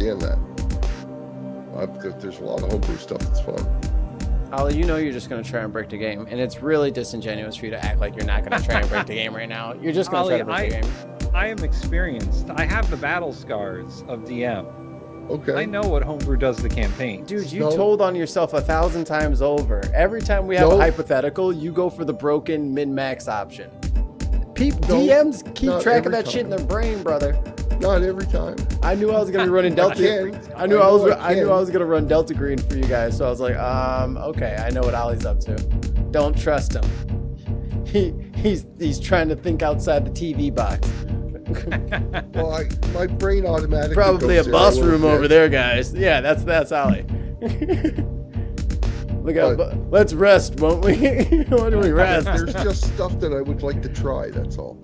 understand that. There's a lot of homebrew stuff that's fun. Ollie, you know you're just going to try and break the game, and it's really disingenuous for you to act like you're not going to try and break the game right now. You're just going to try to break the game. I am experienced. I have the battle scars of DM. Okay. I know what homebrew does to the campaign. Dude, you told on yourself 1,000 times over. Every time we have a hypothetical, you go for the broken min-max option. DMs keep track of that shit in their brain, brother. Not every time. I knew I was gonna be running Delta. I knew I was gonna run Delta Green for you guys, so I was like, okay, I know what Ollie's up to. Don't trust him. He's trying to think outside the TV box. Well, my brain automatically probably a bus room over there, guys. Yeah, that's Ollie. Look out! Let's rest, won't we? Why do we rest? There's just stuff that I would like to try. That's all.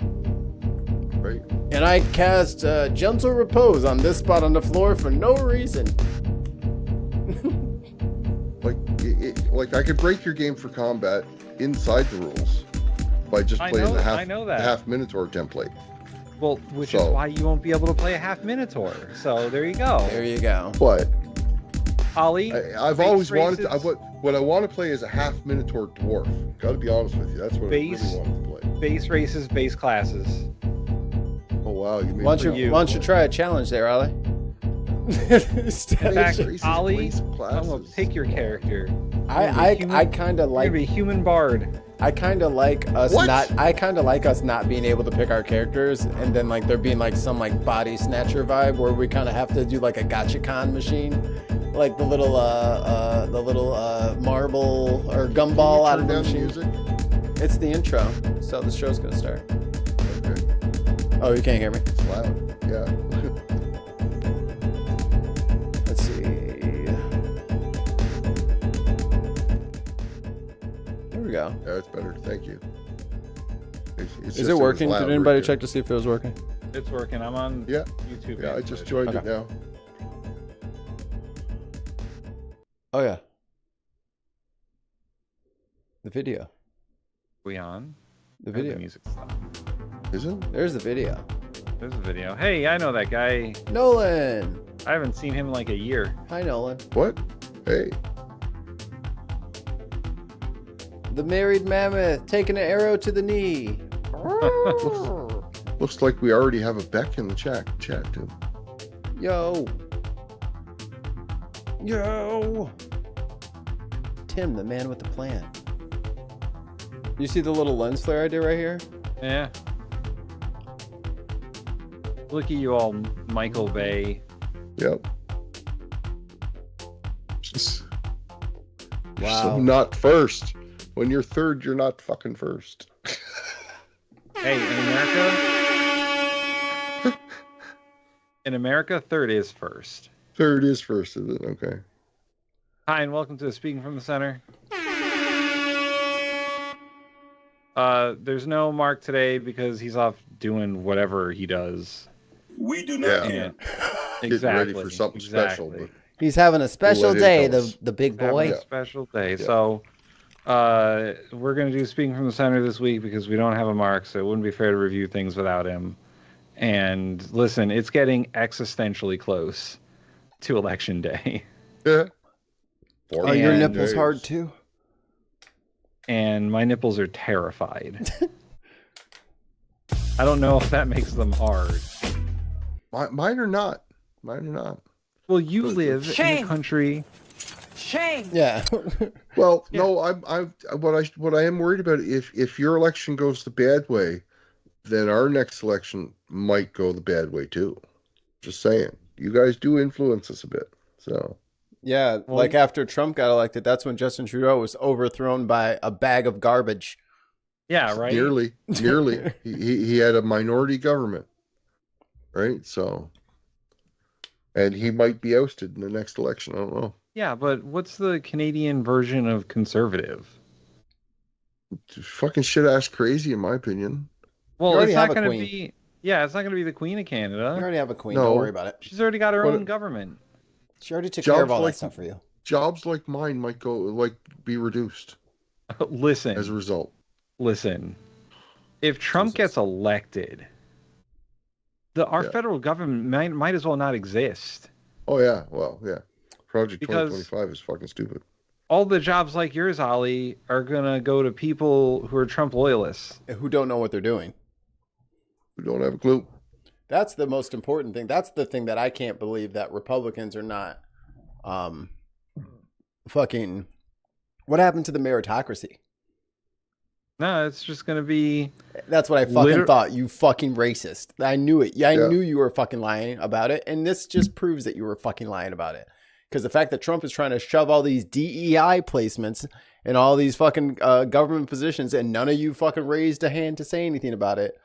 Right. And I cast Gentle Repose on this spot on the floor for no reason. like I could break your game for combat inside the rules by just playing the half Minotaur template. Well, which is why you won't be able to play a half Minotaur. So there you go. There you go. But Ollie, I've always wanted to. What I want to play is a half Minotaur dwarf. Got to be honest with you. That's what I really wanted to play. Base races, base classes. Oh wow! You why don't you try a challenge there, Ollie? Ollie, I'm gonna pick your character. I kind of like. You're gonna be human bard. I kind of like us not being able to pick our characters, and then like there being like some like body snatcher vibe where we kind of have to do like a gotcha-con machine, like the little marble or gumball out of the machine. Music? It's the intro, so the show's gonna start. Okay. Oh, you can't hear me? It's loud. Yeah. Let's see. There we go. Yeah, it's better. Thank you. Is it working? Did anybody check to see if it was working? It's working. I'm on YouTube. Yeah, I just joined it now. Oh yeah. The video. We on? The video. The music stopped. Is it? There's the video. There's a video. Hey, I know that guy. Nolan. I haven't seen him in like a year. Hi, Nolan. What? Hey. The married mammoth taking an arrow to the knee. Looks like we already have a Beck in the chat too. Yo. Tim, the man with the plan. You see the little lens flare I did right here? Yeah. Look at you all, Michael Bay. Yep. Wow. So not first. When you're third, you're not fucking first. Hey, in America, third is first. Third is first, is it? Okay. Hi, and welcome to Speaking from the Center. There's no Mark today because he's off doing whatever he does. We do not care. Exactly. Getting ready for something special. But he's having a special day, the big boy. Having a special day. Yeah. So we're going to do Speaking from the Center this week because we don't have a Mark, so it wouldn't be fair to review things without him. And listen, it's getting existentially close to Election Day. Yeah. Are your nipples hard too? And my nipples are terrified. I don't know if that makes them hard. Mine are not. Mine are not. Well, you live in a country. Shame. Yeah. Well, no, what I am worried about, if your election goes the bad way, then our next election might go the bad way too. Just saying. You guys do influence us a bit. So. Yeah, like after Trump got elected, that's when Justin Trudeau was overthrown by a bag of garbage. Yeah, right. Nearly. He had a minority government, right? So, and he might be ousted in the next election. I don't know. Yeah, but what's the Canadian version of conservative? Fucking shit ass crazy, in my opinion. Well, it's not going to be. Yeah, it's not going to be the Queen of Canada. You already have a queen. Don't worry about it. She's already got her own government. She already took care of all that stuff for you. Jobs like mine might be reduced. Listen. As a result. Listen. If Trump gets elected, our federal government might as well not exist. Oh yeah, well, yeah. Project Because 2025 is fucking stupid. all the jobs like yours, Ollie, are gonna go to people who are Trump loyalists. Who don't know what they're doing. We don't have a clue. That's the most important thing. That's the thing that I can't believe that Republicans are not fucking. What happened to the meritocracy? No, it's just gonna be. That's what I fucking thought. You fucking racist. I knew it. Yeah, I knew you were fucking lying about it. And this just proves that you were fucking lying about it. Because the fact that Trump is trying to shove all these DEI placements and all these fucking government positions and none of you fucking raised a hand to say anything about it.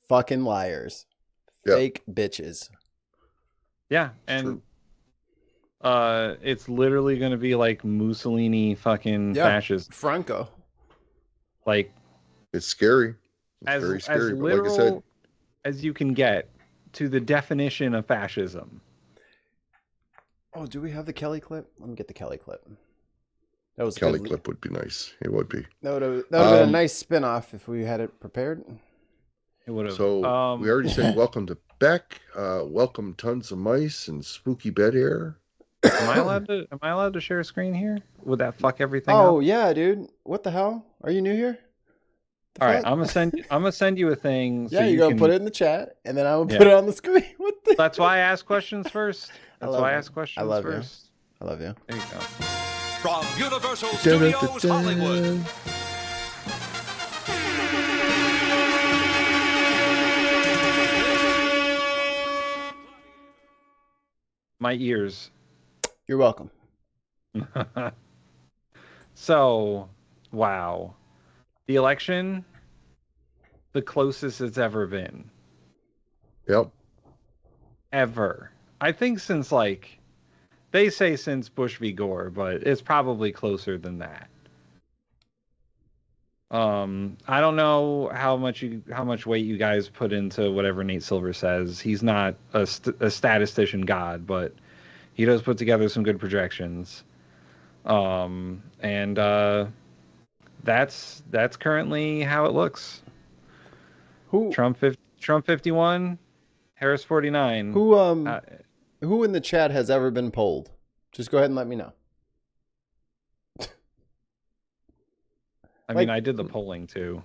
Fucking liars. Yep. Fake bitches. Yeah, and it's literally going to be like Mussolini fucking fascist. Franco. Like, it's scary. It's as, very scary. As but literal like I said, as you can get to the definition of fascism. Oh, do we have the Kelly clip? Let me get the Kelly clip. That was Kelly clip would be nice. It would be. That would have been a nice spin-off if we had it prepared. It would have. So we already said welcome to Beck. Welcome tons of mice and spooky bed air. Am I allowed to share a screen here? Would that fuck everything up? Oh yeah, dude. What the hell? Are you new here? All right, I'm gonna send you a thing. Yeah, you're gonna put it in the chat, and then I'm gonna put it on the screen. What the? That's why I ask questions first. That's why I ask questions I love first. You. I love you. There you go. From Universal Studios Hollywood. My ears. You're welcome. So, wow. The election, the closest it's ever been. Yep. Ever. I think since, like, they say since Bush v. Gore, but it's probably closer than that. I don't know how much weight you guys put into whatever Nate Silver says. He's not a statistician god, but he does put together some good projections. And that's currently how it looks. Trump 51, Harris 49. Who in the chat has ever been polled? Just go ahead and let me know. I mean, I did the polling too.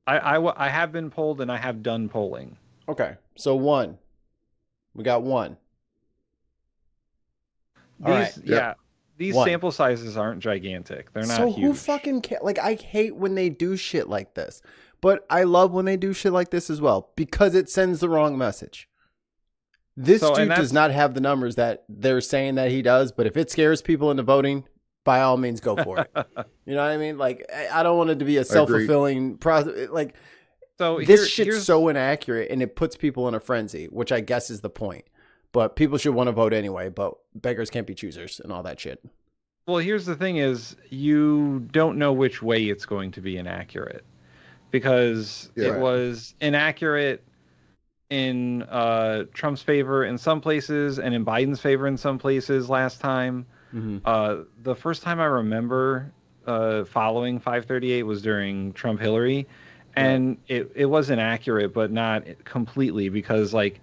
I have been polled and I have done polling. Okay, so one. We got one. These sample sizes aren't gigantic. They're not huge. So who fucking cares? Like, I hate when they do shit like this. But I love when they do shit like this as well. Because it sends the wrong message. This dude does not have the numbers that they're saying that he does. But if it scares people into voting, by all means, go for it. You know what I mean? Like, I don't want it to be a self-fulfilling process. Like, so this shit's so inaccurate. And it puts people in a frenzy. Which I guess is the point. But people should want to vote anyway, but beggars can't be choosers and all that shit. Well, here's the thing is, you don't know which way it's going to be inaccurate. Because it was inaccurate in Trump's favor in some places and in Biden's favor in some places last time. Mm-hmm. The first time I remember following 538 was during Trump-Hillary. And it was inaccurate, but not completely, because, like,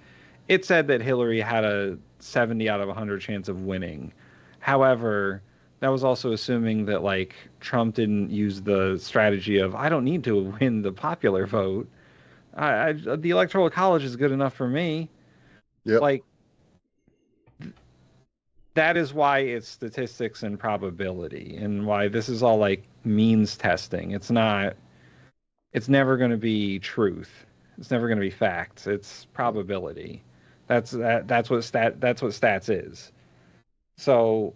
it said that Hillary had a 70 out of 100 chance of winning. However, that was also assuming that, like, Trump didn't use the strategy of, I don't need to win the popular vote. The Electoral College is good enough for me. Yep. Like, that is why it's statistics and probability, and why this is all, like, means testing. It's never going to be truth. It's never going to be facts. It's probability. That's what stats is. So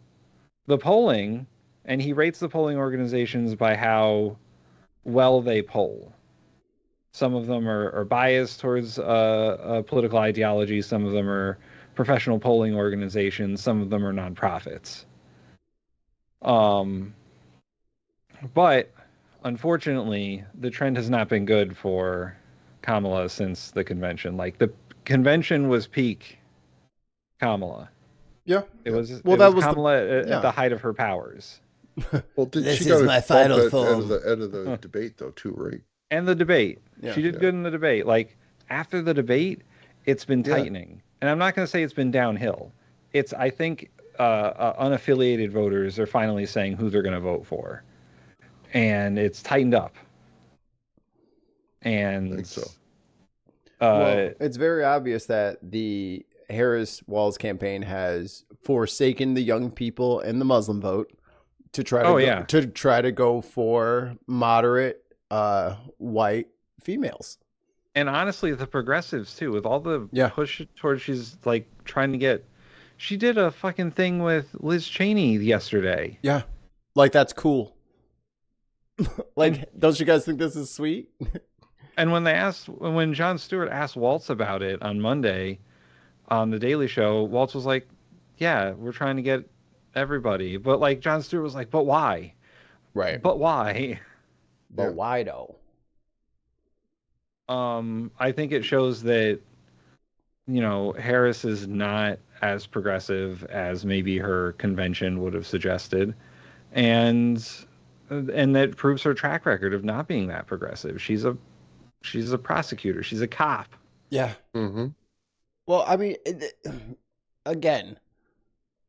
the polling, and he rates the polling organizations by how well they poll. Some of them are biased towards a political ideology. Some of them are professional polling organizations. Some of them are nonprofits. But unfortunately, the trend has not been good for Kamala since the convention. Like, the convention was peak Kamala. Yeah. It was Kamala at the height of her powers. Well, this is my final form. End of the debate, though, too, right? And the debate. Yeah. She did good in the debate. Like, after the debate, it's been tightening. and I'm not going to say it's been downhill. I think unaffiliated voters are finally saying who they're going to vote for, and it's tightened up. And I think so. Well, it's very obvious that the Harris-Walz campaign has forsaken the young people and the Muslim vote to try to go for moderate white females. And honestly, the progressives too, with all the push towards she's like trying to get. She did a fucking thing with Liz Cheney yesterday. Yeah, like that's cool. Like, don't you guys think this is sweet? And when Jon Stewart asked Waltz about it on Monday on the Daily Show, Waltz was like, "Yeah, we're trying to get everybody," but like Jon Stewart was like, "But why?" Right. But why? But why though? I think it shows that, you know, Harris is not as progressive as maybe her convention would have suggested, and that proves her track record of not being that progressive. She's a prosecutor. She's a cop. Yeah. Mm-hmm. Well, I mean, again,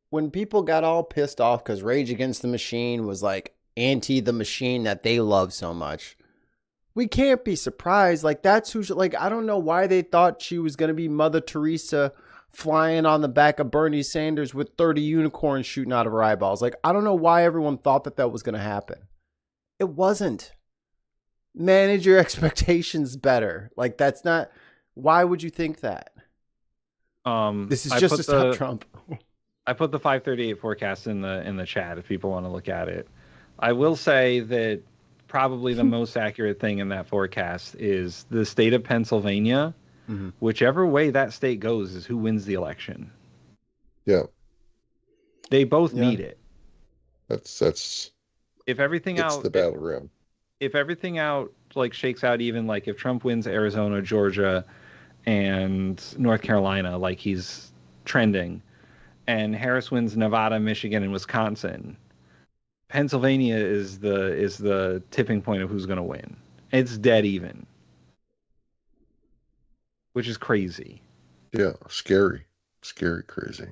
when people got all pissed off because Rage Against the Machine was like anti the machine that they love so much, we can't be surprised. Like, that's who, like, I don't know why they thought she was going to be Mother Teresa flying on the back of Bernie Sanders with 30 unicorns shooting out of her eyeballs. Like, I don't know why everyone thought that was going to happen. It wasn't. Manage your expectations better. Like, that's not, why would you think that? This is just to stop Trump. I put the 538 forecast in the chat if people want to look at it. I will say that probably the most accurate thing in that forecast is the state of Pennsylvania. Mm-hmm. Whichever way that state goes is who wins the election. Yeah. They both need it. That's if everything it's out the battleground. If everything out like shakes out even, like if Trump wins Arizona, Georgia, and North Carolina, like he's trending, and Harris wins Nevada, Michigan, and Wisconsin, Pennsylvania is the tipping point of who's going to win. It's dead even, which is crazy. Yeah, scary, crazy.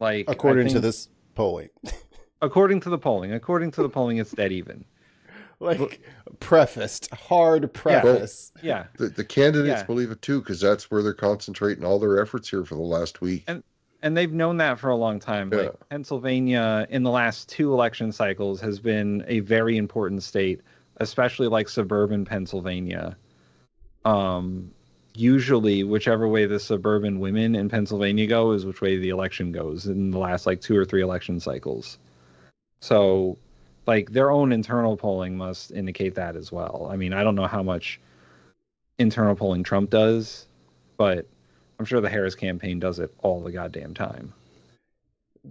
Like according to this polling. According to the polling, it's dead even. Like hard preface. Yeah. The candidates believe it too, because that's where they're concentrating all their efforts here for the last week. And they've known that for a long time. Yeah. Like Pennsylvania in the last 2 election cycles has been a very important state, especially like suburban Pennsylvania. Usually whichever way the suburban women in Pennsylvania go is which way the election goes in the last like 2 or 3 election cycles. So like their own internal polling must indicate that as well. I mean, I don't know how much internal polling Trump does, but I'm sure the Harris campaign does it all the goddamn time.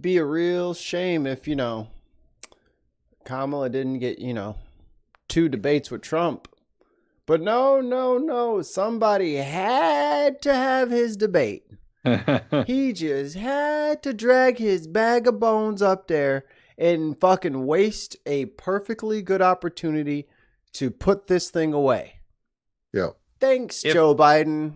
Be a real shame if, Kamala didn't get, 2 debates with Trump. But no. Somebody had to have his debate. He just had to drag his bag of bones up there and fucking waste a perfectly good opportunity to put this thing away. Yeah. Thanks, Joe Biden.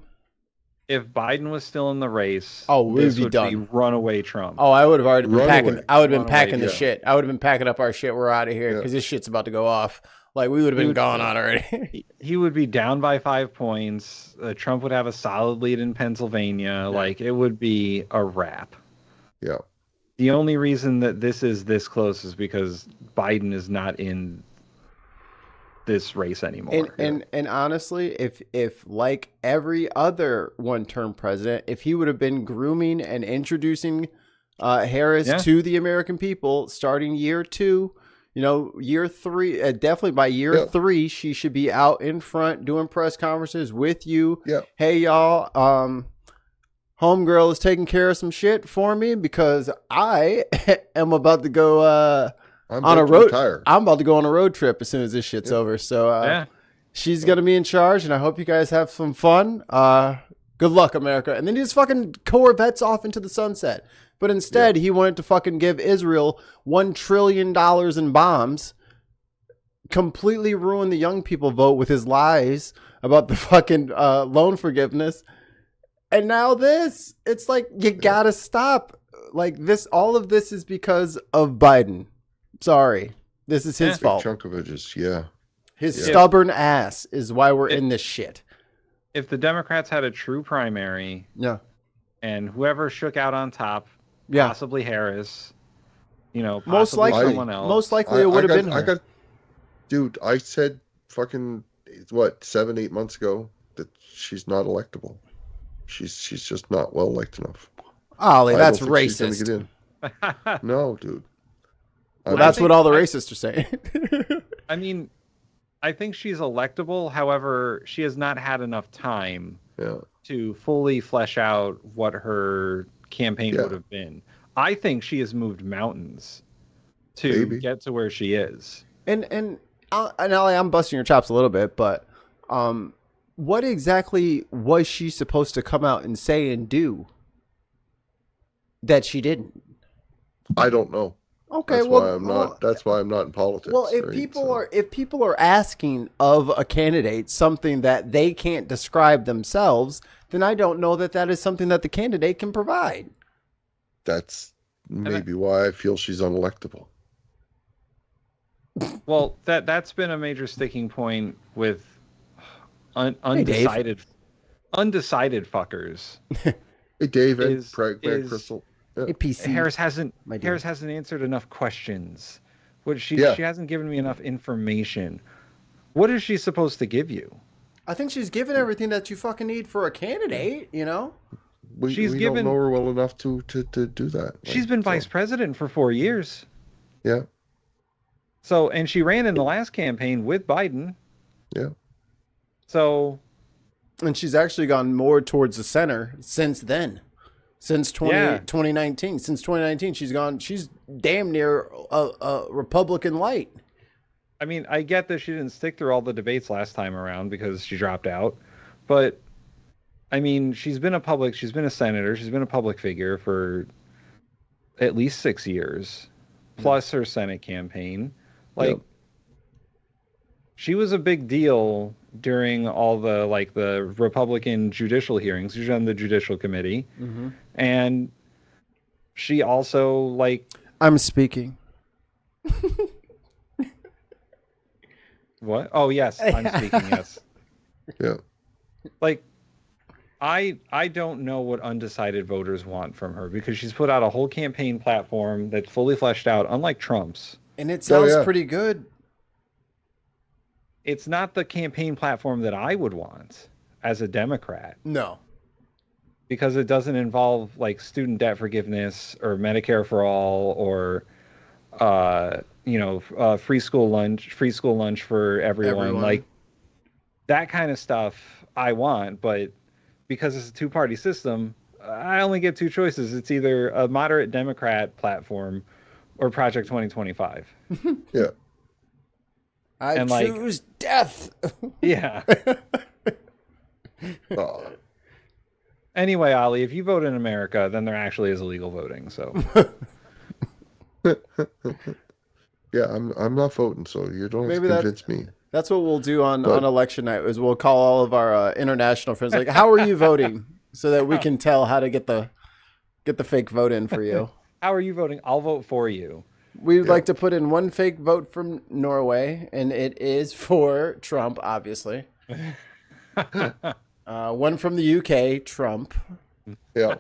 If Biden was still in the race, this would be runaway Trump. Oh, I would have already been packing. I would have been packing the shit. I would have been packing up our shit. We're out of here because this shit's about to go off. Like, we would have been gone on already. He would be down by 5 points. Trump would have a solid lead in Pennsylvania. Yeah. Like, it would be a wrap. Yeah. The only reason that this is this close is because Biden is not in this race anymore. And honestly, if like every other one-term president, if he would have been grooming and introducing Harris to the American people starting year 2, year 3, definitely by year 3, she should be out in front doing press conferences with you. Yeah. Hey, y'all, homegirl is taking care of some shit for me because I am about to go on a road. Retire. I'm about to go on a road trip as soon as this shit's over. So she's going to be in charge, and I hope you guys have some fun. Good luck, America. And then he just fucking Corvettes off into the sunset. But instead, he wanted to fucking give Israel $1 trillion in bombs, completely ruin the young people vote with his lies about the fucking loan forgiveness. And now this. It's like, you gotta stop. Like this, all of this is because of Biden. Sorry. This is his fault. Chunk of it is, His stubborn ass is why we're in this shit. If the Democrats had a true primary, and whoever shook out on top, possibly Harris, possibly someone else. Most likely it would have been her. Dude, I said fucking, 7-8 months ago that she's not electable. She's just not well liked enough. Ollie, that's racist. She's gonna get in. No, dude. Well, that's what all the racists are saying. I mean, I think she's electable. However, she has not had enough time to fully flesh out what her campaign would have been. I think she has moved mountains to get to where she is. And Ollie, I'm busting your chops a little bit, but what exactly was she supposed to come out and say and do that she didn't? I don't know. Okay, that's why I'm not in politics. Well, if people are asking of a candidate something that they can't describe themselves, then I don't know that is something that the candidate can provide. That's maybe why I feel she's unelectable. Well, that's been a major sticking point with undecided fuckers. Hey, David, Crystal. Hey, PC. Harris hasn't answered enough questions. She hasn't given me enough information. What is she supposed to give you? I think she's given everything that you fucking need for a candidate, you know? We don't know her well enough to do that. She's been vice president for 4 years. Yeah. So, and she ran in the last campaign with Biden. Yeah. So. And she's actually gone more towards the center since then. Since 2019. Since 2019, she's damn near a Republican light. I mean, I get that she didn't stick through all the debates last time around because she dropped out. But, I mean, she's been a senator. She's been a public figure for at least 6 years, plus her Senate campaign. She was a big deal during all the Republican judicial hearings. She was on the Judicial Committee. Mm-hmm. And she also, I'm speaking. What? Oh, yes. I'm speaking, yes. Yeah. I don't know what undecided voters want from her because she's put out a whole campaign platform that's fully fleshed out, unlike Trump's. And it sounds pretty good. It's not the campaign platform that I would want as a Democrat. No. Because it doesn't involve student debt forgiveness or Medicare for all or free school lunch for everyone. That kind of stuff I want, but because it's a two-party system, I only get two choices. It's either a moderate Democrat platform or Project 2025. Yeah. I choose death. Yeah. Anyway, Ollie, if you vote in America, then there actually is illegal voting. So. Yeah, I'm not voting, so you don't have to convince me. That's what we'll do on election night. Is we'll call all of our international friends. How are you voting? So that we can tell how to get the fake vote in for you. How are you voting? I'll vote for you. We'd like to put in one fake vote from Norway, and it is for Trump, obviously. One from the UK, Trump. Yeah.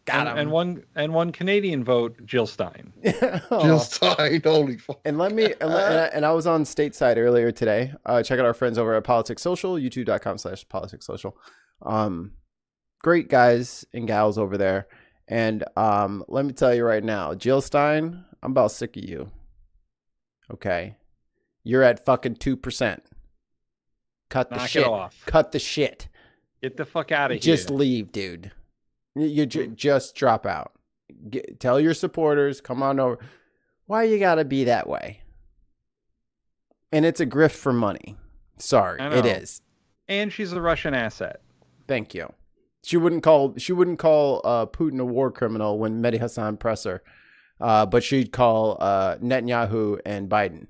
Got him. And one Canadian vote, Jill Stein. Jill Stein, holy fuck. And I was on stateside earlier today. Check out our friends over at Politics Social, youtube.com/Politics Social. Great guys and gals over there. And let me tell you right now, Jill Stein, I'm about sick of you. Okay. You're at fucking 2%. Cut the shit. Knock it off. Cut the shit. Get the fuck out of here. Just leave, dude. You just drop out. Tell your supporters, come on over. Why you gotta be that way? And it's a grift for money. Sorry, it is. And she's a Russian asset. Thank you. She wouldn't call Putin a war criminal when Mehdi Hassan pressed her, but she'd call Netanyahu and Biden.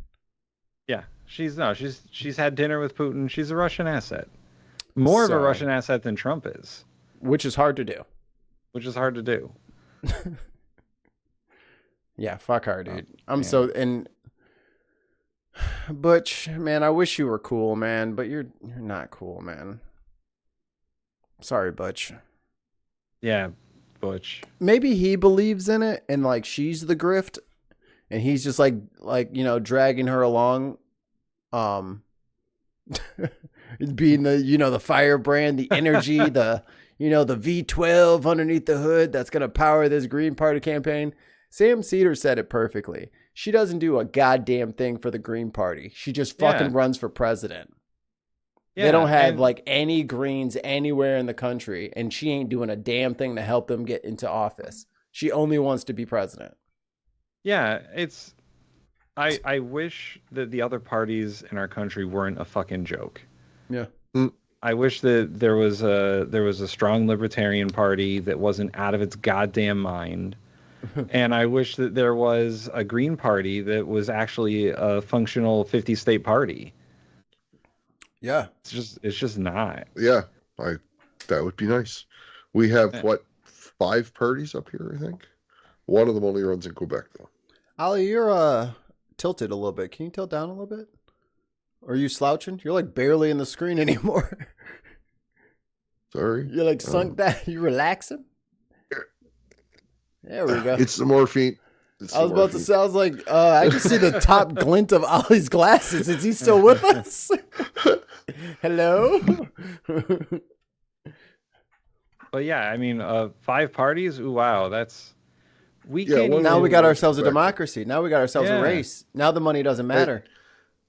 Yeah, she's had dinner with Putin. She's a Russian asset. More of a So- Russian asset than Trump is, which is hard to do. which is hard to do. Yeah, fuck her, dude. I'm man. so and Butch, man, I wish you were cool, man, but you're not cool, man. Sorry, Butch. Yeah, Butch. Maybe he believes in it and like she's the grift and he's just like dragging her along being the firebrand, the energy, the V12 underneath the hood that's going to power this Green Party campaign. Sam Cedar said it perfectly. She doesn't do a goddamn thing for the Green Party. She just fucking runs for president. They don't have like any Greens anywhere in the country, and she ain't doing a damn thing to help them get into office. She only wants to be president. Yeah, I wish that the other parties in our country weren't a fucking joke. Yeah. I wish that there was a strong libertarian party that wasn't out of its goddamn mind. And I wish that there was a Green Party that was actually a functional 50-state party. Yeah. It's just not. Yeah, that would be nice. We have 5 parties up here, I think. One of them only runs in Quebec, though. Ali, you're tilted a little bit. Can you tilt down a little bit? Or are you slouching? You're like barely in the screen anymore. Sorry. You're like sunk down. You relaxing? There we go. It's the morphine. I was about to say, I was like, I just see the top glint of Ollie's glasses. Is he still with us? Hello? But yeah, I mean, 5 parties. Ooh, wow, that's Now we got ourselves a democracy. Now we got ourselves a race. Now the money doesn't matter.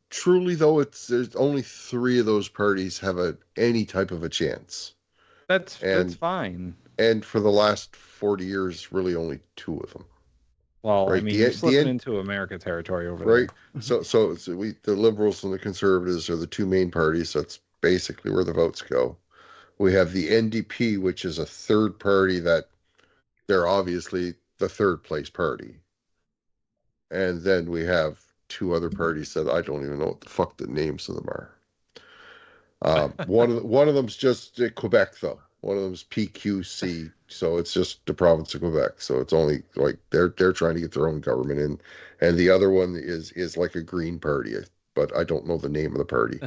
Truly, though, there's only 3 of those parties have any type of a chance. That's fine. And for the last 40 years, really only 2 of them. Well, right? I mean, you're slipping into America territory over there. Right. So the Liberals and the Conservatives are the 2 main parties. That's basically where the votes go. We have the NDP, which is a third party that they're obviously the third place party. And then we have 2 other parties that I don't even know what the fuck the names of them are. One of them's just Quebec, though. One of them's PQC, so it's just the province of Quebec. So it's only like they're trying to get their own government in, and the other one is like a Green Party, but I don't know the name of the party.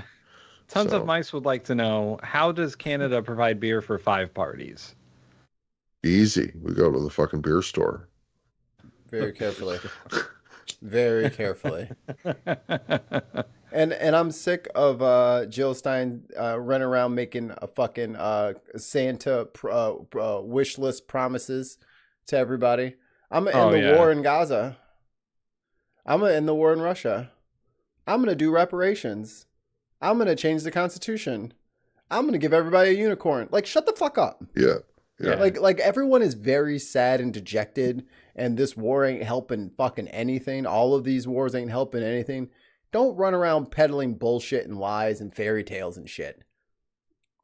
Tons of mice would like to know, how does Canada provide beer for 5 parties? Easy. We go to the fucking beer store. Very carefully. Very carefully. And I'm sick of Jill Stein running around making a fucking Santa wish list promises to everybody. I'm gonna end the war in Gaza. I'm gonna end the war in Russia. I'm gonna do reparations. I'm gonna change the Constitution. I'm gonna give everybody a unicorn. Like, shut the fuck up. Yeah. Like everyone is very sad and dejected, and this war ain't helping fucking anything. All of these wars ain't helping anything. Don't run around peddling bullshit and lies and fairy tales and shit.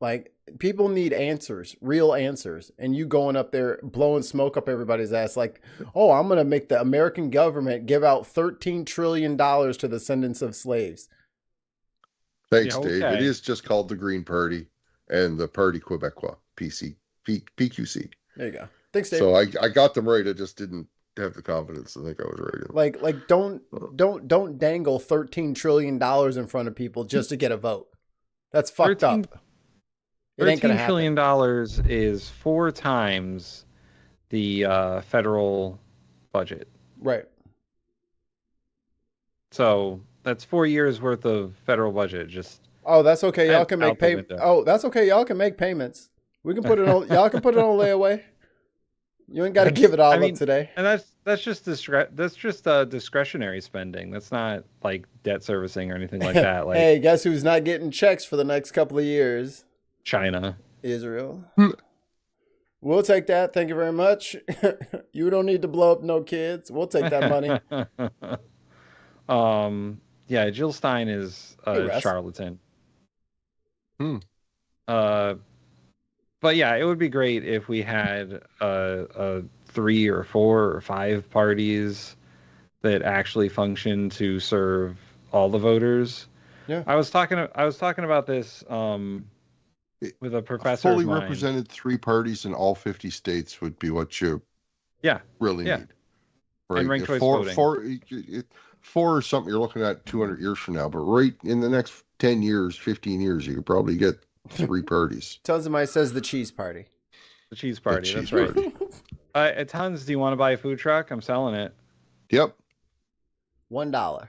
Like, people need answers, real answers. And you going up there blowing smoke up everybody's ass like, oh, I'm going to make the American government give out $13 trillion to the descendants of slaves. Thanks, Dave. It is just called the Green Party and the Parti Québécois, PQC. There you go. Thanks, Dave. So I got them right. I just didn't have the confidence to think I was right. Like don't dangle $13 trillion in front of people just to get a vote. That's fucked up. It ain't gonna happen. $13 trillion is 4 times the federal budget. Right. So that's 4 years worth of federal budget. That's okay. Y'all can make payments. Oh, that's okay. Y'all can make payments. We can put it on. Y'all can put it on layaway. You ain't got to give it all up today. And that's just discretionary spending. That's not like debt servicing or anything like that. Like, hey, guess who's not getting checks for the next couple of years? China. Israel. We'll take that. Thank you very much. You don't need to blow up no kids. We'll take that money. Yeah, Jill Stein is a charlatan. But yeah, it would be great if we had 3 or 4 or 5 parties that actually function to serve all the voters. Yeah. I was talking about this with a professor's fully mind. represented 3 parties in all 50 states would be what you really need. Right? And ranked choice voting. 4 or something you're looking at 200 years from now, but right in the next 10 years, 15 years, you could probably get 3 parties. Tons says the cheese party. The cheese party, that's right. At Tons, do you want to buy a food truck? I'm selling it. Yep. $1.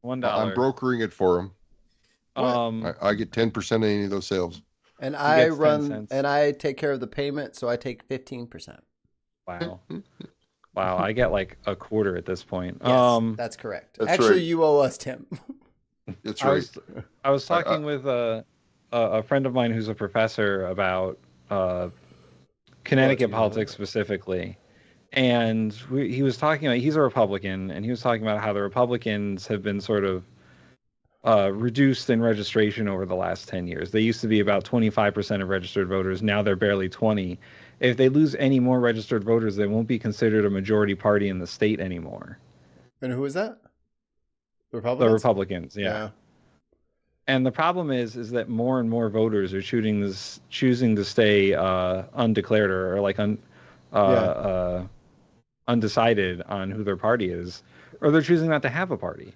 I'm brokering it for him. I get 10% of any of those sales. And I take care of the payment, so I take 15%. Wow. Wow, I get like a quarter at this point. Yes, that's correct. That's Actually, right. You owe us, Tim. That's right. I was talking with a friend of mine who's a professor about Connecticut politics specifically. And he was talking about, he's a Republican, and he was talking about how the Republicans have been sort of reduced in registration over the last 10 years. They used to be about 25% of registered voters. Now they're barely 20. If they lose any more registered voters, they won't be considered a majority party in the state anymore. And who is that? The Republicans? The Republicans, yeah. And the problem is that more and more voters are choosing to stay undeclared or like undecided on who their party is, or they're choosing not to have a party.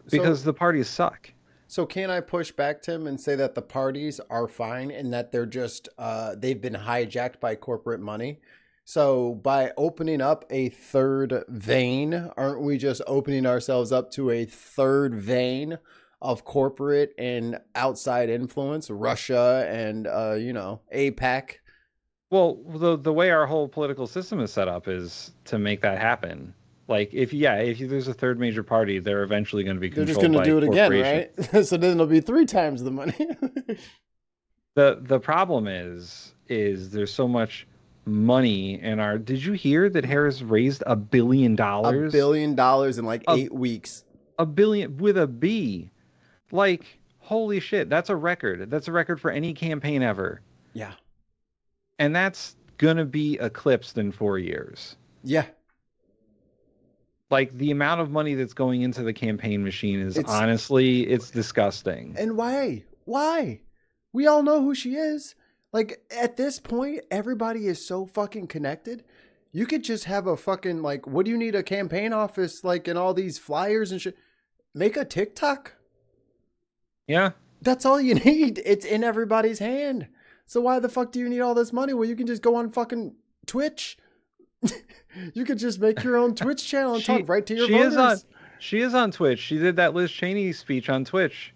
Because the parties suck. So can I push back, Tim, and say that the parties are fine and that they're just they've been hijacked by corporate money? So by opening up a third vein, aren't we just opening ourselves up to a third vein of corporate and outside influence, Russia and APAC? Well, the way our whole political system is set up is to make that happen. Like if there's a third major party, they're eventually going to be controlled by corporations. They're just going to do it again, right? So then it'll be 3 times the money. The problem is there's so much money in our. Did you hear that Harris raised $1 billion? $1 billion in like 8 weeks. $1 billion with a B. Like, holy shit, that's a record. That's a record for any campaign ever. Yeah. And that's going to be eclipsed in 4 years. Yeah. Like, the amount of money that's going into the campaign machine is honestly, it's disgusting. And why? Why? We all know who she is. Like, at this point, everybody is so fucking connected. You could just have a fucking, like, what do you need a campaign office, like, and all these flyers and shit? Make a TikTok. Yeah. That's all you need. It's in everybody's hand. So why the fuck do you need all this money? Well, you can just go on fucking Twitch. You could just make your own Twitch channel and talk right to your voters. She is on Twitch. She did that Liz Cheney speech on Twitch.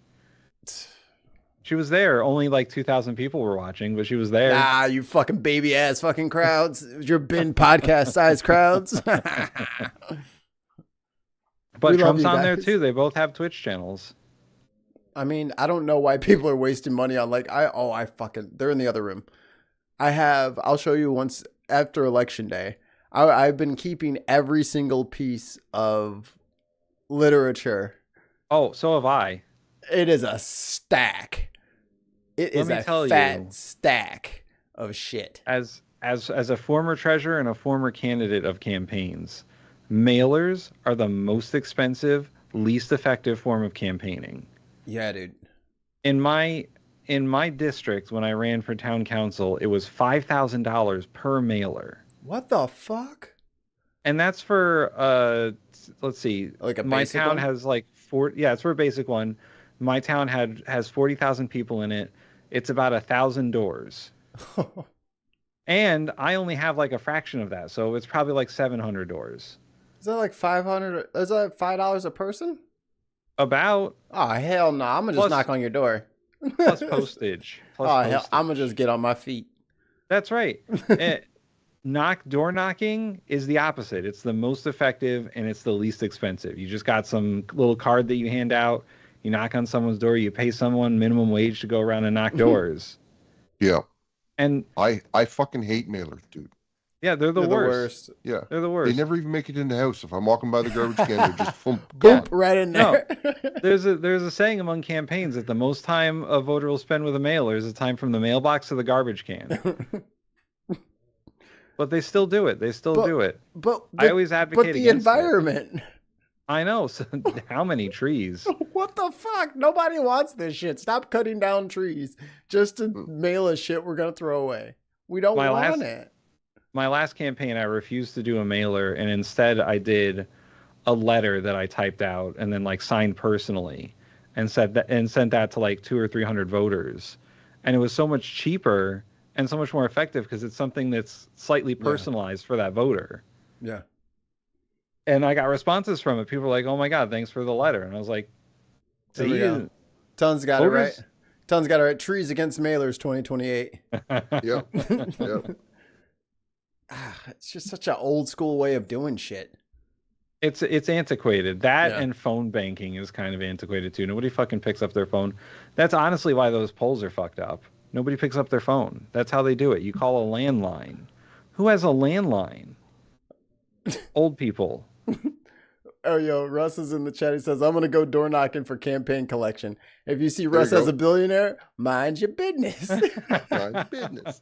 She was there. Only like 2,000 people were watching, but she was there. Nah, you fucking baby ass fucking crowds. Your bin podcast size crowds. But Trump's on there too. They both have Twitch channels. I mean, I don't know why people are wasting money on they're in the other room. I'll show you once after election day. I've been keeping every single piece of literature. Oh, so have I. It is a stack. It is a fat stack of shit. As a former treasurer and a former candidate of campaigns, mailers are the most expensive, least effective form of campaigning. Yeah, dude. In my district, when I ran for town council, it was $5,000 per mailer. What the fuck? And that's for let's see. Like a my basic town one? has like 4. Yeah, it's for a basic one. My town has 40,000 people in it. It's about 1,000 doors. And I only have like a fraction of that, so it's probably like 700 doors. Is that like 500? Is that $5 a person? About. Oh hell no! I'm gonna just knock on your door. Plus postage. Hell, I'm gonna just get on my feet. That's right. Door knocking is the opposite. It's the most effective and it's the least expensive. You just got some little card that you hand out. You knock on someone's door. You pay someone minimum wage to go around and knock doors. Yeah. And I fucking hate mailers, dude. Yeah, they're the worst. Yeah. They're the worst. They never even make it in the house. If I'm walking by the garbage can, they're just boom, right in there. No, there's a saying among campaigns that the most time a voter will spend with a mailer is the time from the mailbox to the garbage can. But they still do it. They still do it. But I always advocate against the environment. I know. So how many trees? What the fuck? Nobody wants this shit. Stop cutting down trees just to mail us shit we're gonna throw away. We don't want it. My last campaign, I refused to do a mailer, and instead I did a letter that I typed out and then like signed personally, and sent that to like 200 or 300 voters, and it was so much cheaper and so much more effective because it's something that's slightly personalized for that voter. Yeah. And I got responses from it. People were like, "Oh my God, thanks for the letter." And I was like, "See, Tons got it right. Tons got it right. Trees against mailers 2028. Yep. Yep. It's just such an old school way of doing shit. It's antiquated. That and phone banking is kind of antiquated too. Nobody fucking picks up their phone. That's honestly why those polls are fucked up. Nobody picks up their phone. That's how they do it. You call a landline. Who has a landline? Old people. Oh, yo, Russ is in the chat. He says, I'm going to go door knocking for campaign collection. If you see Russ as a billionaire, mind your business. Mind your business.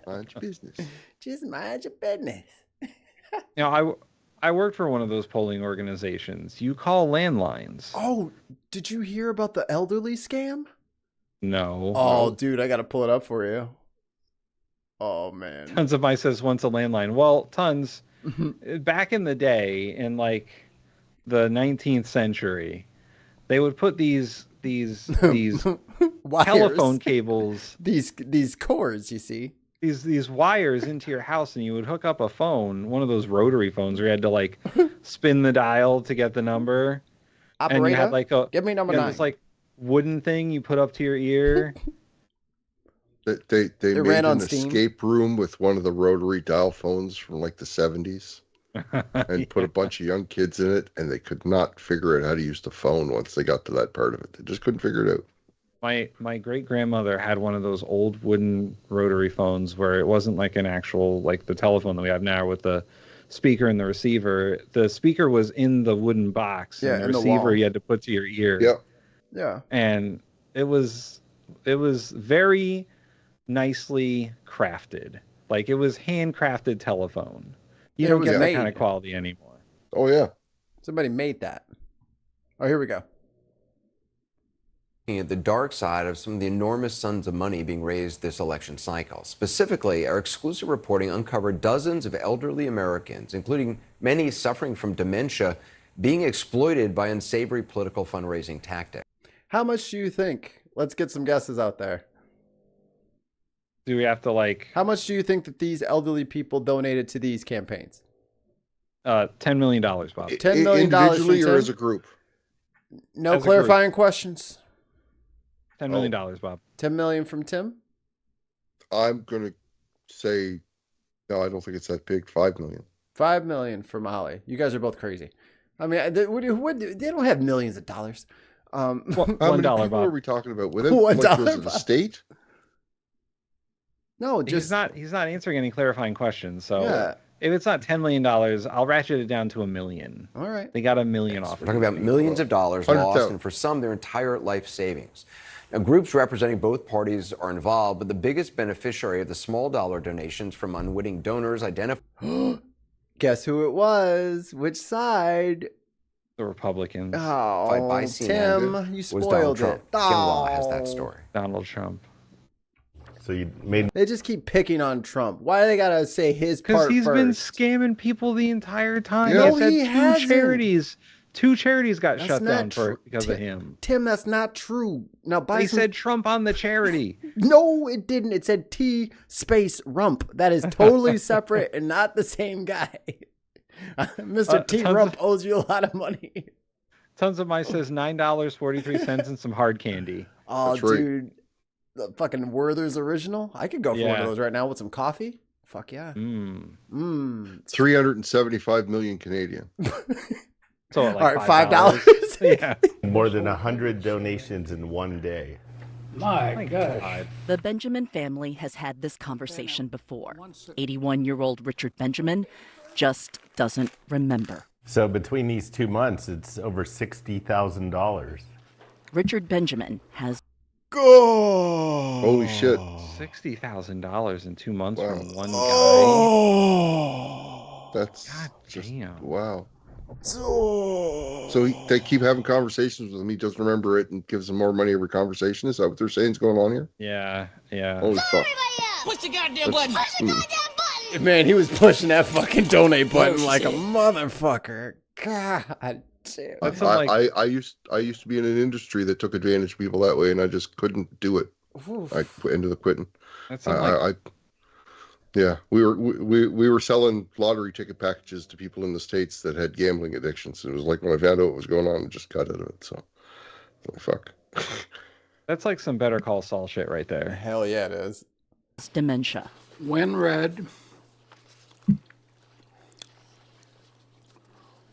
Mind your business. Just mind your business. I worked for one of those polling organizations. You call landlines. Oh, did you hear about the elderly scam? No. Oh, dude, I got to pull it up for you. Oh, man. Tons of my says once a landline. Well, Tons... Back in the day, in like the 19th century, they would put these telephone cables, these cords, you see, these wires into your house, and you would hook up a phone, one of those rotary phones where you had to like spin the dial to get the number. Operator, and you had like give me number 9. This like wooden thing you put up to your ear. They made an escape room with one of the rotary dial phones from like the 70s and put a bunch of young kids in it, and they could not figure out how to use the phone once they got to that part of it. They just couldn't figure it out. My great-grandmother had one of those old wooden rotary phones where it wasn't like an actual, like the telephone that we have now with the speaker and the receiver. The speaker was in the wooden box, and the receiver you had to put to your ear. Yep. Yeah. And it was very nicely crafted. Like it was handcrafted telephone. You don't get that kind of quality anymore. Oh yeah. Somebody made that. Oh, here we go. At the dark side of some of the enormous sums of money being raised this election cycle. Specifically, our exclusive reporting uncovered dozens of elderly Americans, including many suffering from dementia, being exploited by unsavory political fundraising tactics. How much do you think? Let's get some guesses out there. Do we have to like... How much do you think that these elderly people donated to these campaigns? $10 million, Bob. $10 million individually or as a group? No clarifying questions. $10 million, Bob. 10 million from Tim? I'm going to say, no, I don't think it's that big. 5 million. 5 million for Molly. You guys are both crazy. I mean, they don't have millions of dollars. How many $1, people Bob. are we talking about? With it? $1, Like, was it a state? No, just he's not answering any clarifying questions. So yeah. If it's not $10 million, I'll ratchet it down to $1 million. All right. They got $1 million off. We're talking about millions of dollars lost, and for some, their entire life savings. Now, groups representing both parties are involved, but the biggest beneficiary of the small dollar donations from unwitting donors identified. Guess who it was? Which side? The Republicans. Oh, by CNN Tim, you was spoiled Donald it. Trump. Kim Law has that story. Donald Trump. So you made... They just keep picking on Trump. Why do they gotta say his part Because he's first? been scamming people the entire time. No, He he hasn't. Two charities got That's shut not down because true. of him. Tim, that's not true. Now, They said Trump on the charity. No, it didn't. It said T space rump. That is totally separate and not the same guy. Mr. T Rump owes you a lot of money. Tons of My says $9.43 and some hard candy. Oh, That's right. dude. The fucking Werther's original. I could go for one of those right now with some coffee. Fuck yeah. 375 million Canadian. So like all right, $5. Yeah. more than 100 donations in one day. My God. The Benjamin family has had this conversation before. 81-year-old Richard Benjamin just doesn't remember. So between these 2 months, it's over $60,000. Richard Benjamin has Holy shit. $60,000 in 2 months Wow. from one guy. Oh. That's God just, damn. wow. So they keep having conversations with him. He doesn't remember it and gives them more money every conversation. Is that what they're saying is going on here? Yeah. Holy fuck. Push the goddamn button. Push the goddamn button. Man, he was pushing that fucking donate button like a motherfucker. God damn. That's some, like, I used to be in an industry that took advantage of people that way, and I just couldn't do it. I ended up quitting. that's some, like, Yeah, we were selling lottery ticket packages to people in the States that had gambling addictions. It was like when I found out what was going on, I just got out of it. So, fuck. that's like some Better Call Saul shit right there. Hell yeah, it is. Dementia. When red.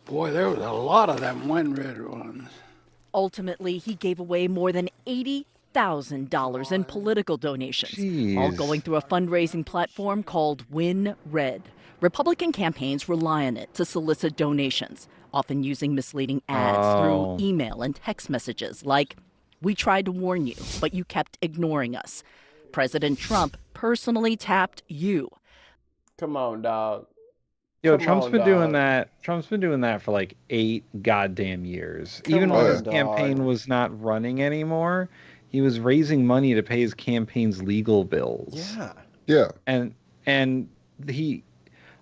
Boy, there was a lot of them when red ones. Ultimately, he gave away more than $80,000 in political donations, all Jeez. going through a fundraising platform called Win Red. Republican campaigns rely on it to solicit donations, often using misleading ads through email and text messages like, "We tried to warn you, but you kept ignoring us. President Trump personally tapped you." Come on, dog. Yo, Come Trump's on, been doing dog. that. Trump's been doing that for like 8 goddamn years. Come Even when on, his dog. campaign was not running anymore, he was raising money to pay his campaign's legal bills. Yeah. Yeah. And he,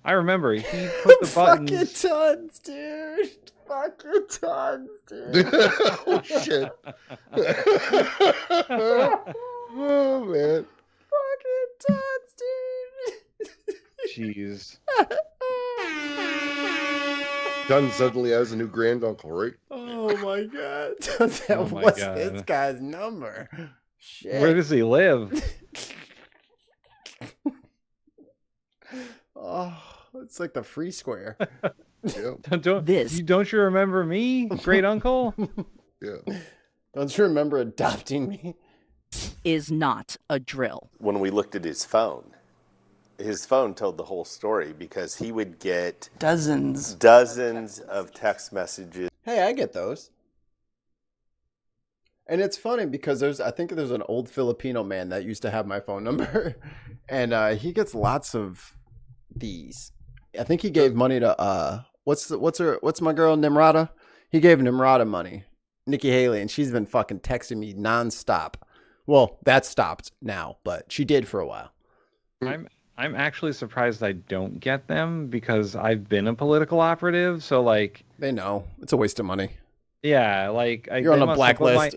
I remember he put the Fucking buttons. tons, dude. Fucking tons, dude. Oh shit. Oh man. Fucking tons, dude. Jeez. Dunn suddenly has a new granduncle, right? Oh my god. Oh my What's God. this guy's number? Shit. Where does he live? Oh, it's like the free square. Yeah. Don't you remember me, great uncle? Yeah. Don't you remember adopting me? Is not a drill. When we looked at his phone told the whole story because he would get Dozens. dozens of text messages. Hey, I get those. And it's funny because I think there's an old Filipino man that used to have my phone number, and he gets lots of these. I think he gave money to what's my girl Nimrata? He gave Nimrata money, Nikki Haley, and she's been fucking texting me nonstop. Well, that stopped now, but she did for a while. I'm actually surprised I don't get them because I've been a political operative. So like, They know it's a waste of money. yeah, like You're on a blacklist.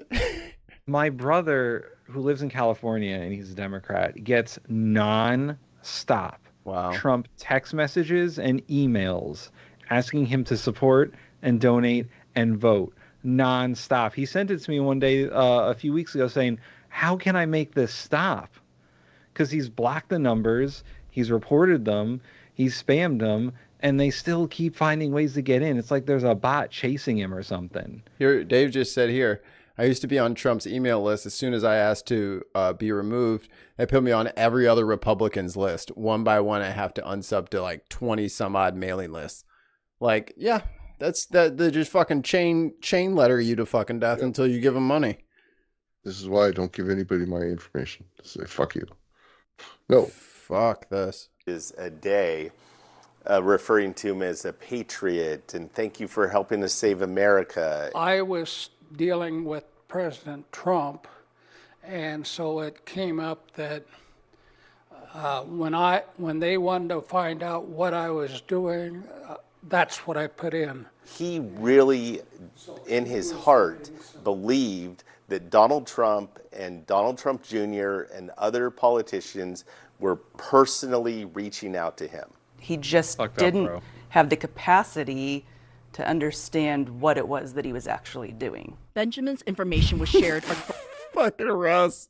My brother, who lives in California and he's a Democrat, gets non-stop Wow. Trump text messages and emails asking him to support and donate and vote non-stop. He sent it to me one day a few weeks ago saying, "How can I make this stop?" Because he's blocked the numbers, he's reported them, he's spammed them, and they still keep finding ways to get in. It's like there's a bot chasing him or something. Here, Dave just said here, I used to be on Trump's email list. As soon as I asked to be removed, they put me on every other Republican's list. One by one, I have to unsub to like 20 some odd mailing lists. Like, yeah, that's that. They just fucking chain letter you to fucking death until you give them money. This is why I don't give anybody my information. Say fuck you. No. Fuck this. Is a day referring to him as a patriot and thank you for helping us save America. I was dealing with President Trump, and so it came up that when they wanted to find out what I was doing, that's what I put in. He really, in his heart, believed that Donald Trump and Donald Trump Jr. and other politicians were personally reaching out to him. He just didn't have the capacity to understand what it was that he was actually doing. Benjamin's information was shared. Fucking Russ.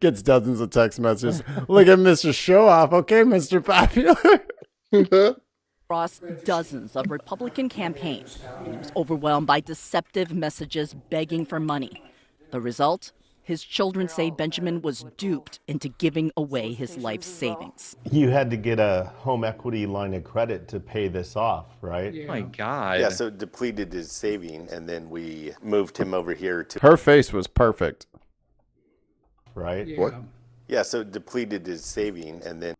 Gets dozens of text messages. Look at Mr. Show Off. Okay, Mr. Popular. across dozens of Republican campaigns, and he was overwhelmed by deceptive messages begging for money. The result? His children say Benjamin was duped into giving away his life savings. You had to get a home equity line of credit to pay this off, right? Oh my God. Yeah, so it depleted his savings, and then we moved him over here to... Her face was perfect. Right? Yeah. What? Yeah, so it depleted his savings, and then...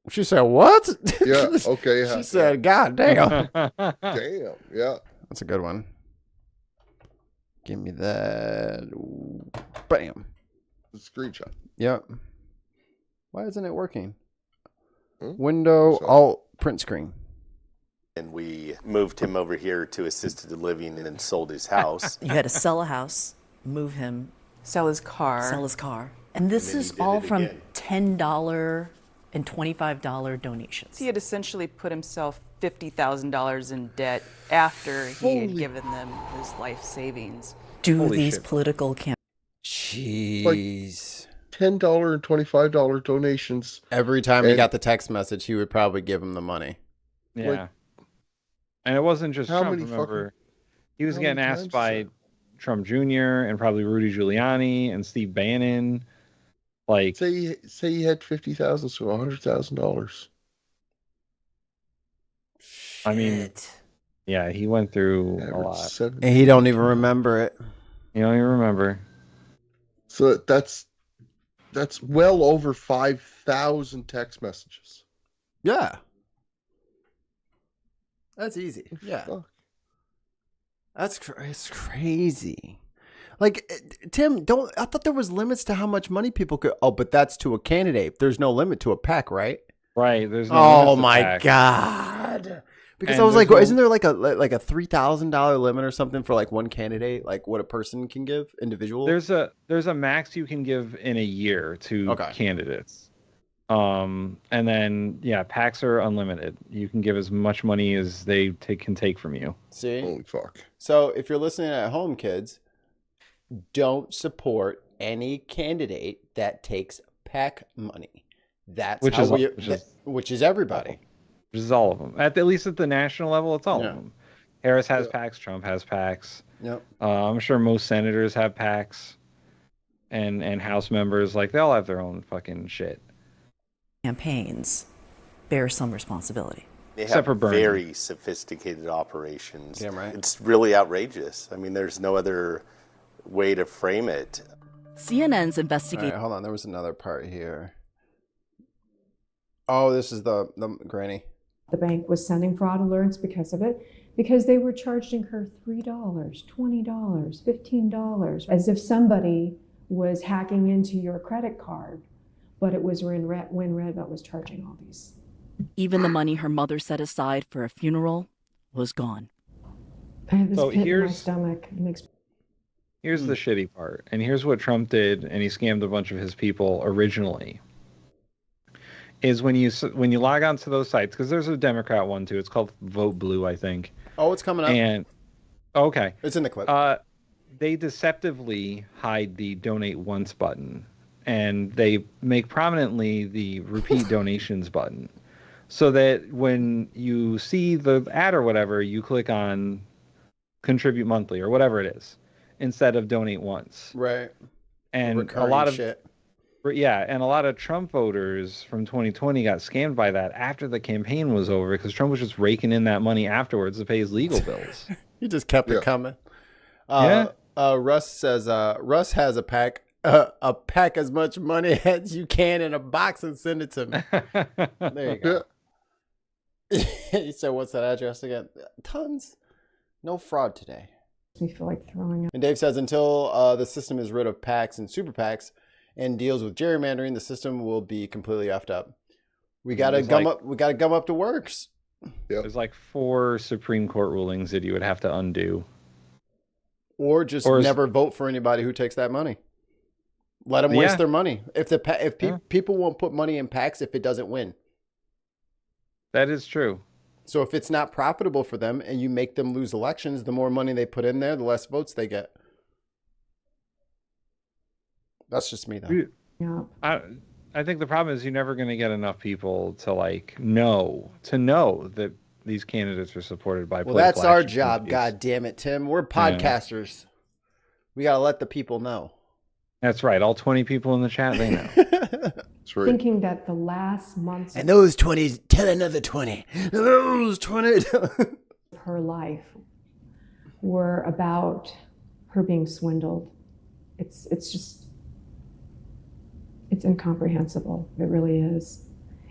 She said, what? Yeah, okay. She said, God damn. Damn, yeah. That's a good one. Give me that. Bam. Screenshot. Yep. Why isn't it working? Hmm? Window, alt, print screen. And we moved him over here to assisted living and then sold his house. You had to sell a house, move him, Sell his car. sell his car. And this And then he is did all it from again. $10 and $25 donations. He had essentially put himself $50,000 in debt after he had given them his life savings. Do Holy these shit. political campaigns Jeez. $10 and $25 donations. Every time he And- got the text message, he would probably give him the money. Yeah. Like, And it wasn't just how Trump, many remember. He was how getting many asked times by is that? Trump Jr. and probably Rudy Giuliani and Steve Bannon. Like, Say he had $50,000, so $100,000. I mean, yeah, he went through a Average lot. 7. And he don't even remember it. You don't even remember. So that's well over 5,000 text messages. Yeah. That's easy. Yeah. Fuck. It's crazy. Like, Tim, I thought there was limits to how much money people could. Oh, but that's to a candidate. There's no limit to a PAC, right? Right. There's no Oh limits to my PAC. God. Because And I was there's like, no- isn't there like a $3,000 limit or something for like one candidate, like what a person can give individual? There's a max you can give in a year to Okay. candidates. And then yeah, PACs are unlimited. You can give as much money as they can take from you. See? Holy fuck. So if you're listening at home, kids, don't support any candidate that takes PAC money. That's Which how is- we, which is- is everybody. Which is all of them. At least at the national level, it's all Yeah. of them. Harris has PACs. Trump has PACs. Yep. I'm sure most senators have PACs, and House members, like, they all have their own fucking shit. campaigns bear some responsibility. They have Except for Bernie. very sophisticated operations. Damn right. It's really outrageous. I mean, there's no other way to frame it. CNN's All investigation right, hold on. There was another part here. Oh, this is the granny. The bank was sending fraud alerts because of it, because they were charging her $3, $20, $15, as if somebody was hacking into your credit card, but it was when Red Belt was charging all these. even the money her mother set aside for a funeral was gone. I have this So pit in my here's- stomach. It makes Here's the shitty part, and here's what Trump did, and he scammed a bunch of his people originally. Is when you log on to those sites, because there's a Democrat one too. It's called Vote Blue, I think. Oh, it's coming up. And okay, It's in the clip. they deceptively hide the donate once button, and they make prominently the repeat donations button, so that when you see the ad or whatever, you click on contribute monthly or whatever it is, instead of donate once. Right. And Recurring a lot of shit. and a lot of Trump voters from 2020 got scammed by that after the campaign was over, because Trump was just raking in that money afterwards to pay his legal bills. He just kept Yeah. it coming. Yeah. Russ says Russ has a pack as much money as you can in a box and send it to me. There you go. He said, what's that address again? Tons. No fraud today. me feel like throwing up. And Dave says, until the system is rid of PACs and super PACs and deals with gerrymandering, the system will be completely effed up. We gotta It's gum like- up. We gotta gum up the works. There's like 4 Supreme Court rulings that you would have to undo. Or just Or is- never vote for anybody who takes that money. Let them waste Yeah. their money. If Yeah. people won't put money in PACs if it doesn't win. That is true. So if it's not profitable for them and you make them lose elections, the more money they put in there, the less votes they get. That's just me, though. Yeah. I think the problem is you're never going to get enough people to know that these candidates are supported by. Well, that's our political job. actions. God damn it, Tim. We're podcasters. We gotta let the people know. That's right. All 20 people in the chat, they know. That's right. Thinking that the last months And those 20, tell another 20. Those 20. of her life were about her being swindled. It's incomprehensible. It really is.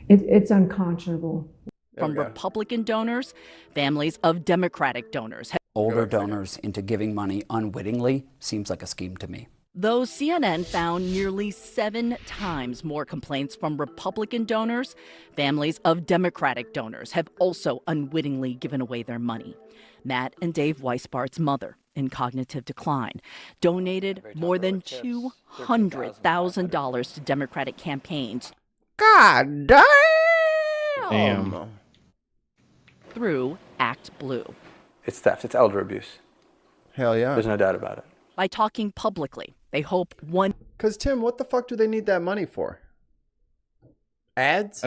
It's unconscionable. From Republican donors, families of Democratic donors. Older donors into giving money unwittingly seems like a scheme to me. Though CNN found nearly 7 times more complaints from Republican donors, families of Democratic donors have also unwittingly given away their money. Matt and Dave Weisbart's mother, in cognitive decline, donated more than $200,000 to Democratic campaigns. God damn! Through Act Blue. It's theft. It's elder abuse. Hell yeah. There's no doubt about it. By talking publicly, they hope one... Because, Tim, what the fuck do they need that money for? Ads?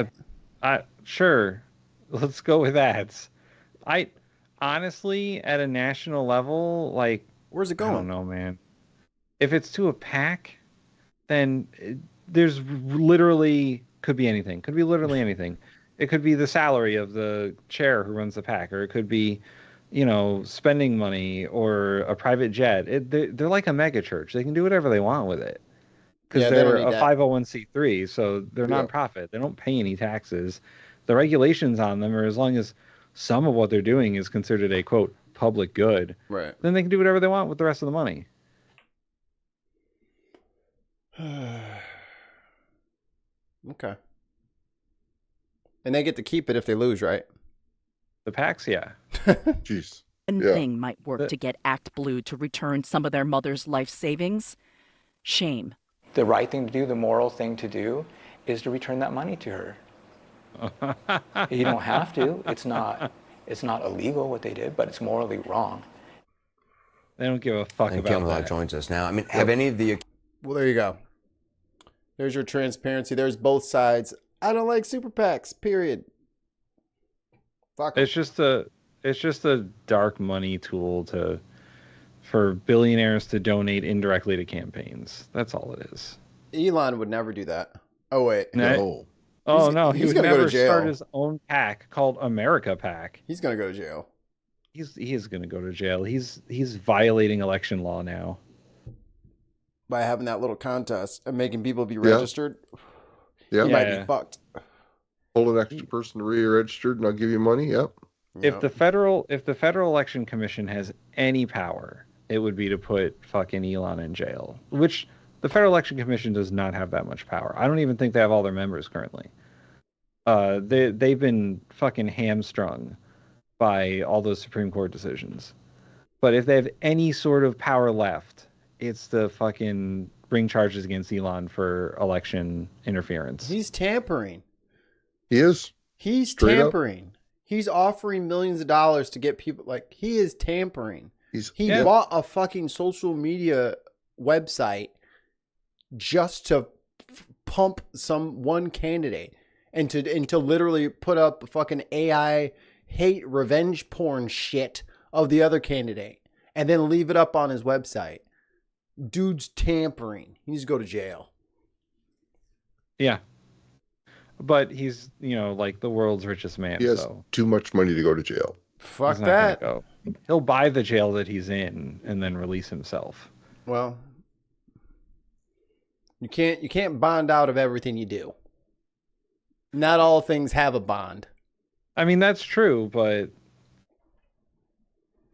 Sure. Let's go with ads. Honestly, at a national level, like... Where's it going? I don't know, man. If it's to a PAC, then there's literally... Could be anything. Could be literally anything. It could be the salary of the chair who runs the PAC, or it could be, spending money or a private jet. They're like a mega church. They can do whatever they want with it because they're a 501c3, so they're nonprofit. They don't pay any taxes. The regulations on them are as long as some of what they're doing is considered a, quote, public good. Right. Then they can do whatever they want with the rest of the money. Okay. And they get to keep it if they lose, right? The PACs, yeah. Jeez. One thing might work to get Act Blue to return some of their mother's life savings. Shame. The right thing to do, the moral thing to do, is to return that money to her. You don't have to. It's not illegal what they did, but it's morally wrong. They don't give a fuck and about that. Joins us now. I mean, have any of the... Well, there you go. There's your transparency. There's both sides. I don't like super PACs, period. Fuck. It's just a dark money tool for billionaires to donate indirectly to campaigns. That's all it is. Elon would never do that. Oh wait, no. Oh no, he would never start his own PAC called America PAC. He's gonna go to jail. He is gonna go to jail. He's violating election law now by having that little contest and making people be registered. Yeah, he might be fucked. Hold an extra person to re-registered, and I'll give you money. Yep. If the federal election commission has any power, it would be to put fucking Elon in jail, which the federal election commission does not have that much power. I don't even think they have all their members currently. They've been fucking hamstrung by all those Supreme Court decisions. But if they have any sort of power left, it's to fucking bring charges against Elon for election interference. He's tampering. He is. He's tampering. He's offering millions of dollars to get people, like, he is tampering. He bought a fucking social media website just to pump one candidate and to literally put up fucking AI hate revenge porn shit of the other candidate and then leave it up on his website. Dude's tampering. He needs to go to jail. Yeah. But he's, like the world's richest man. He has too much money to go to jail. Fuck that. He'll buy the jail that he's in and then release himself. Well, you can't bond out of everything you do. Not all things have a bond. I mean, that's true, but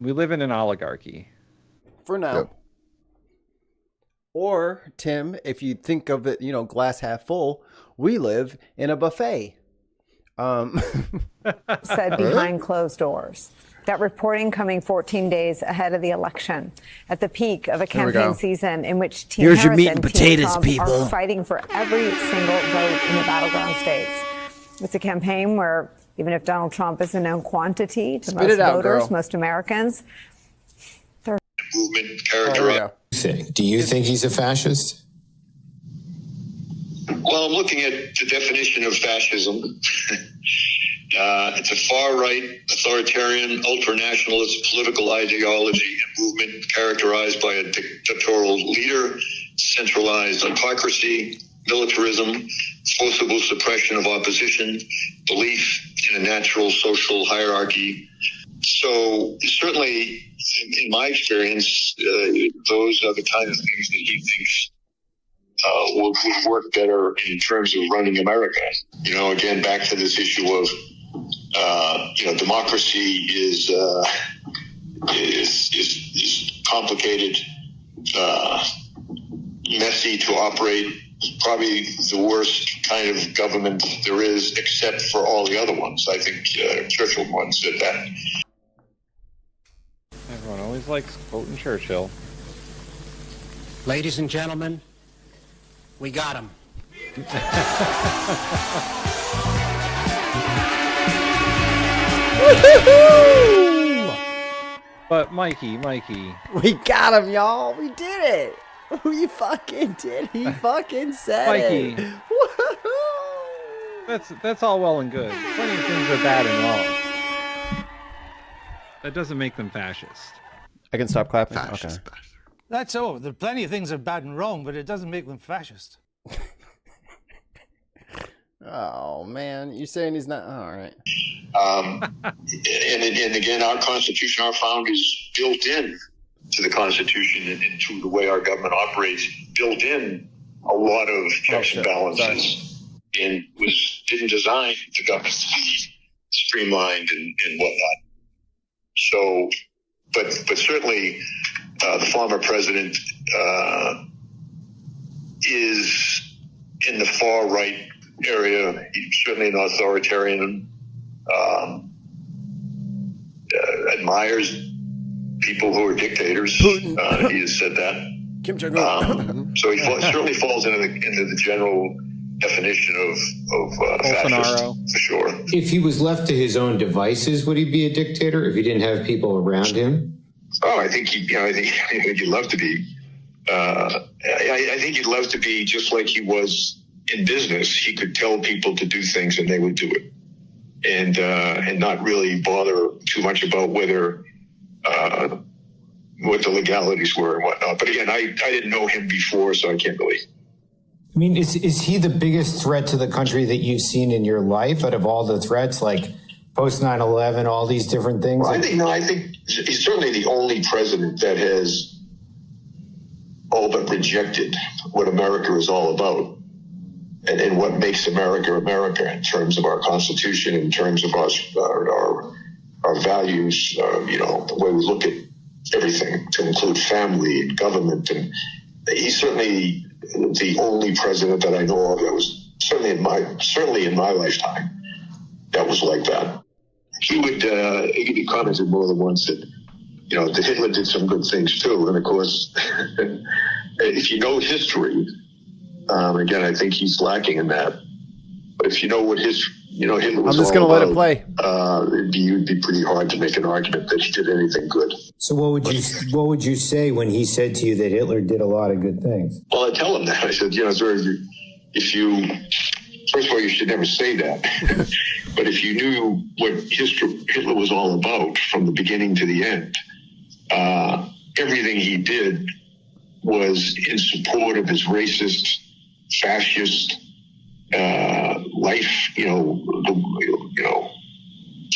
we live in an oligarchy. For now. Yep. Or, Tim, if you think of it, glass half full, we live in a buffet. Said behind closed doors. That reporting coming 14 days ahead of the election, at the peak of a campaign season in which Team Harris and Team Trump are fighting for every single vote in the battleground states. It's a campaign where even if Donald Trump is a known quantity to most voters, most Americans, they're movement characterized. Do you think he's a fascist? Well, I'm looking at the definition of fascism. It's a far-right, authoritarian, ultra-nationalist political ideology and movement characterized by a dictatorial leader, centralized autocracy, militarism, forcible suppression of opposition, belief in a natural social hierarchy. So certainly, in my experience, those are the kind of things that he thinks would work better in terms of running America. Again, back to this issue of, democracy is complicated, messy to operate, probably the worst kind of government there is, except for all the other ones. I think Churchill once said that. Everyone always likes quoting Churchill. Ladies and gentlemen, we got him. But Mikey. We got him, y'all. We did it. We fucking did. He fucking said Mikey. it. That's all well and good. Plenty of things are bad and wrong. That doesn't make them fascist. I can stop clapping? Fascist. Okay. That's all. There are plenty of things that are bad and wrong, but it doesn't make them fascist. Oh, man. You're saying he's not... Oh, all right. And again, our Constitution, our founders built in to the Constitution and to the way our government operates, built in a lot of checks and balances, and didn't design the government to be streamlined and whatnot. So, but certainly the former president is in the far right area. He's certainly an authoritarian, admires people who are dictators. He has said that. Kim Jong-un. So he certainly falls into the general definition of fascist, for sure. If he was left to his own devices, would he be a dictator if he didn't have people around him? Oh, I think he'd love to be. I think he'd love to be just like he was in business. He could tell people to do things and they would do it, and not really bother too much about whether what the legalities were and whatnot. But again, I didn't know him before, so I can't really. I mean, is he the biggest threat to the country that you've seen in your life out of all the threats, like post 9/11, all these different things? Well, I think he's certainly the only president that has all but rejected what America is all about and what makes America America in terms of our Constitution, in terms of our values, the way we look at everything, to include family and government. And he's certainly the only president that I know of that was certainly in my lifetime that was like that. He commented more than once that that Hitler did some good things too. And of course, if you know history, again, I think he's lacking in that. But if you know what Hitler was I'm just going to let it play. It'd be pretty hard to make an argument that he did anything good. So what would you say when he said to you that Hitler did a lot of good things? Well, I tell him that. I said, sir, first of all, you should never say that. But if you knew what Hitler was all about from the beginning to the end, everything he did was in support of his racist, fascist life,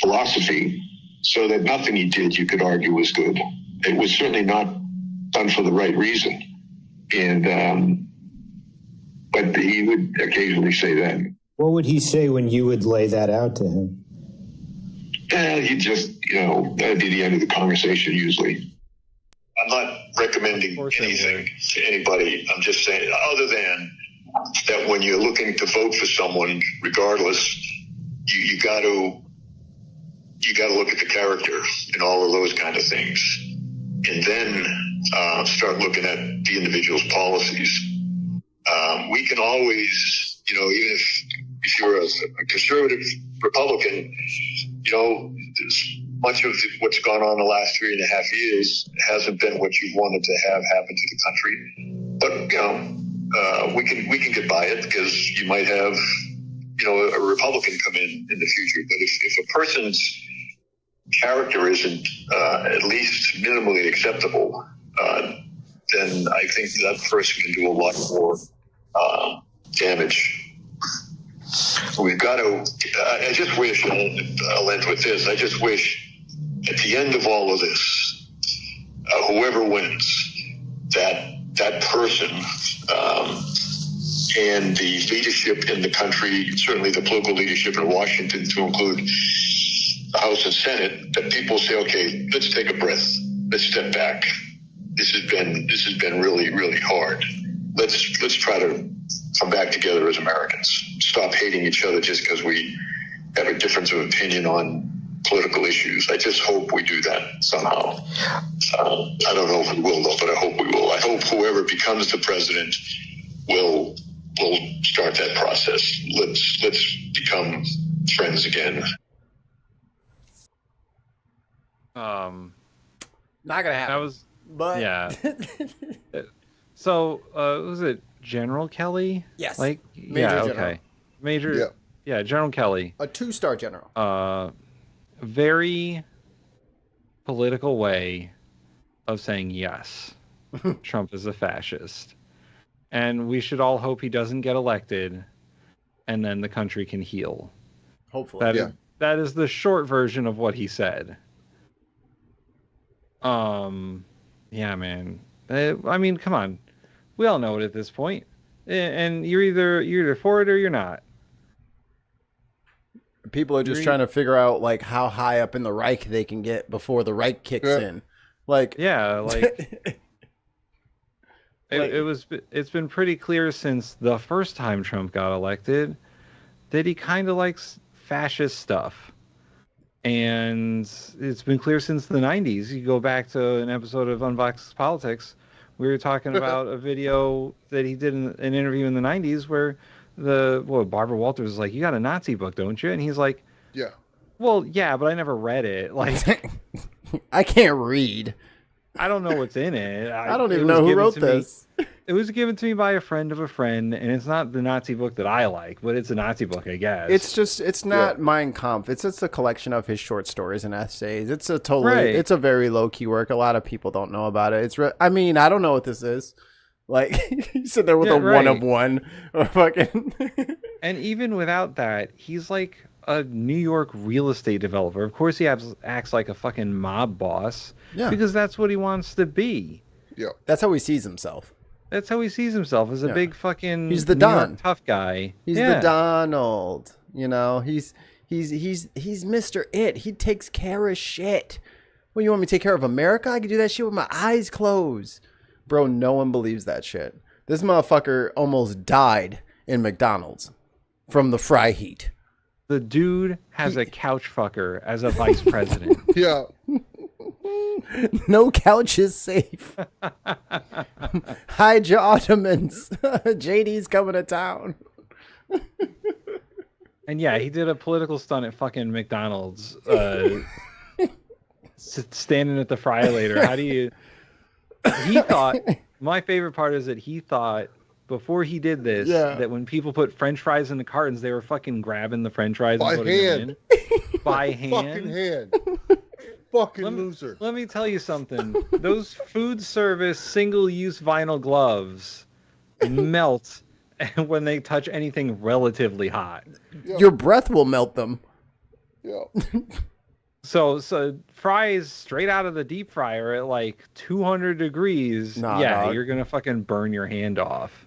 philosophy, so that nothing he did you could argue was good. It was certainly not done for the right reason. And but he would occasionally say that. What would he say when you would lay that out to him? He'd just, that'd be the end of the conversation usually. I'm not recommending anything to anybody. I'm just saying, other than that, when you're looking to vote for someone, regardless, you got to look at the character and all of those kind of things, and then start looking at the individual's policies. We can always, even if you're a conservative Republican, much of what's gone on the last 3.5 years hasn't been what you wanted to have happen to the country. But we can get by it because you might have a Republican come in the future. But if a person's character isn't at least minimally acceptable, then I think that person can do a lot more damage. We've got to. I just wish. I'll end with this. I just wish, at the end of all of this, whoever wins, that person and the leadership in the country, certainly the political leadership in Washington, to include the House and Senate, that people say, okay, let's take a breath. Let's step back. This has been really, really hard. Let's try to come back together as Americans. Stop hating each other just because we have a difference of opinion on political issues. I just hope we do that somehow. I don't know if we will, though, but I hope we will. I hope whoever becomes the president will start that process. Let's become friends again. Not gonna happen. That was, but yeah. So, was it General Kelly? Yes. Like, Major yeah, General. okay. Major, yeah, General Kelly. A 2-star general. Very political way of saying yes. Trump is a fascist. And we should all hope he doesn't get elected, and then the country can heal. Hopefully. That is the short version of what he said. Yeah, man. I mean, come on. We all know it at this point. And you're either for it or you're not. People are just trying to figure out like how high up in the Reich they can get before the Reich kicks in. Like, yeah, like it's been pretty clear since the first time Trump got elected that he kind of likes fascist stuff. And it's been clear since the 90s. You go back to an episode of Unboxed Politics. We were talking about a video that he did in an interview in the 90s where Barbara Walters was like, "You got a Nazi book, don't you?" And he's like, "Yeah." Well, yeah, but I never read it. Like, I can't read. I don't know what's in it. I don't even know who wrote this. It was given to me by a friend of a friend, and it's not the Nazi book that I like, but it's a Nazi book, I guess. It's not Mein Kampf. It's just a collection of his short stories and essays. It's a it's a very low key work. A lot of people don't know about it. I mean, I don't know what this is. Like, you sit there with one of one, or fucking. And even without that, he's like a New York real estate developer. Of course, he acts like a fucking mob boss. Yeah. Because that's what he wants to be. Yeah. That's how he sees himself. That's how he sees himself, as a big fucking He's the New Don. York tough guy. He's the Donald. You know, he's Mr. It. He takes care of shit. Well, you want me to take care of America? I can do that shit with my eyes closed. Bro, no one believes that shit. This motherfucker almost died in McDonald's from the fry heat. The dude has a couch fucker as a vice president. Yeah. No couch is safe. Hide your ottomans. JD's coming to town. And yeah, he did a political stunt at fucking McDonald's. Standing at the fry-later. How do you... He thought... My favorite part is that he thought, before he did this, that when people put French fries in the cartons, they were fucking grabbing the French fries and putting them in. By hand. Fucking hand. Fucking loser. Let me tell you something. Those food service single-use vinyl gloves melt when they touch anything relatively hot. Your breath will melt them. Yeah. So fries straight out of the deep fryer at like 200 degrees. Dog. You're going to fucking burn your hand off.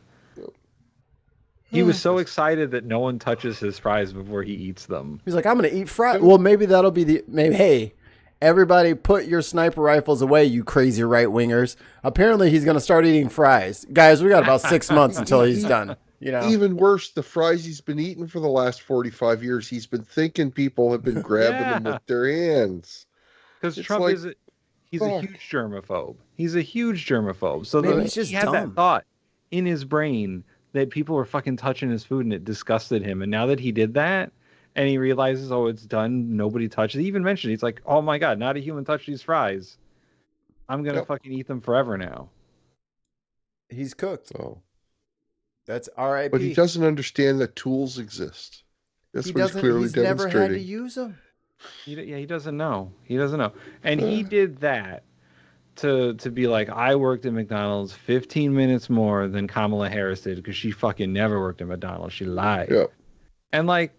He was so excited that no one touches his fries before he eats them. He's like, I'm going to eat fries. Well, maybe that'll be hey, everybody put your sniper rifles away, you crazy right-wingers. Apparently he's going to start eating fries. Guys, we got about 6 months until he's done. You know? Even worse, the fries he's been eating for the last 45 years, he's been thinking people have been grabbing them with their hands. Because Trump he's a huge germaphobe. He's a huge germaphobe. So he had that thought in his brain that people were fucking touching his food and it disgusted him. And now that he did that and he realizes, oh, it's done, nobody touched it. He even mentioned it. He's like, oh my God, not a human touched these fries. I'm going to fucking eat them forever now. He's cooked. Oh. That's RIP. But he doesn't understand that tools exist. That's what he's clearly he's demonstrating. Never had to use them. He doesn't know. He doesn't know. And he did that to be like, I worked at McDonald's 15 minutes more than Kamala Harris did because she fucking never worked at McDonald's. She lied. Yeah. And like,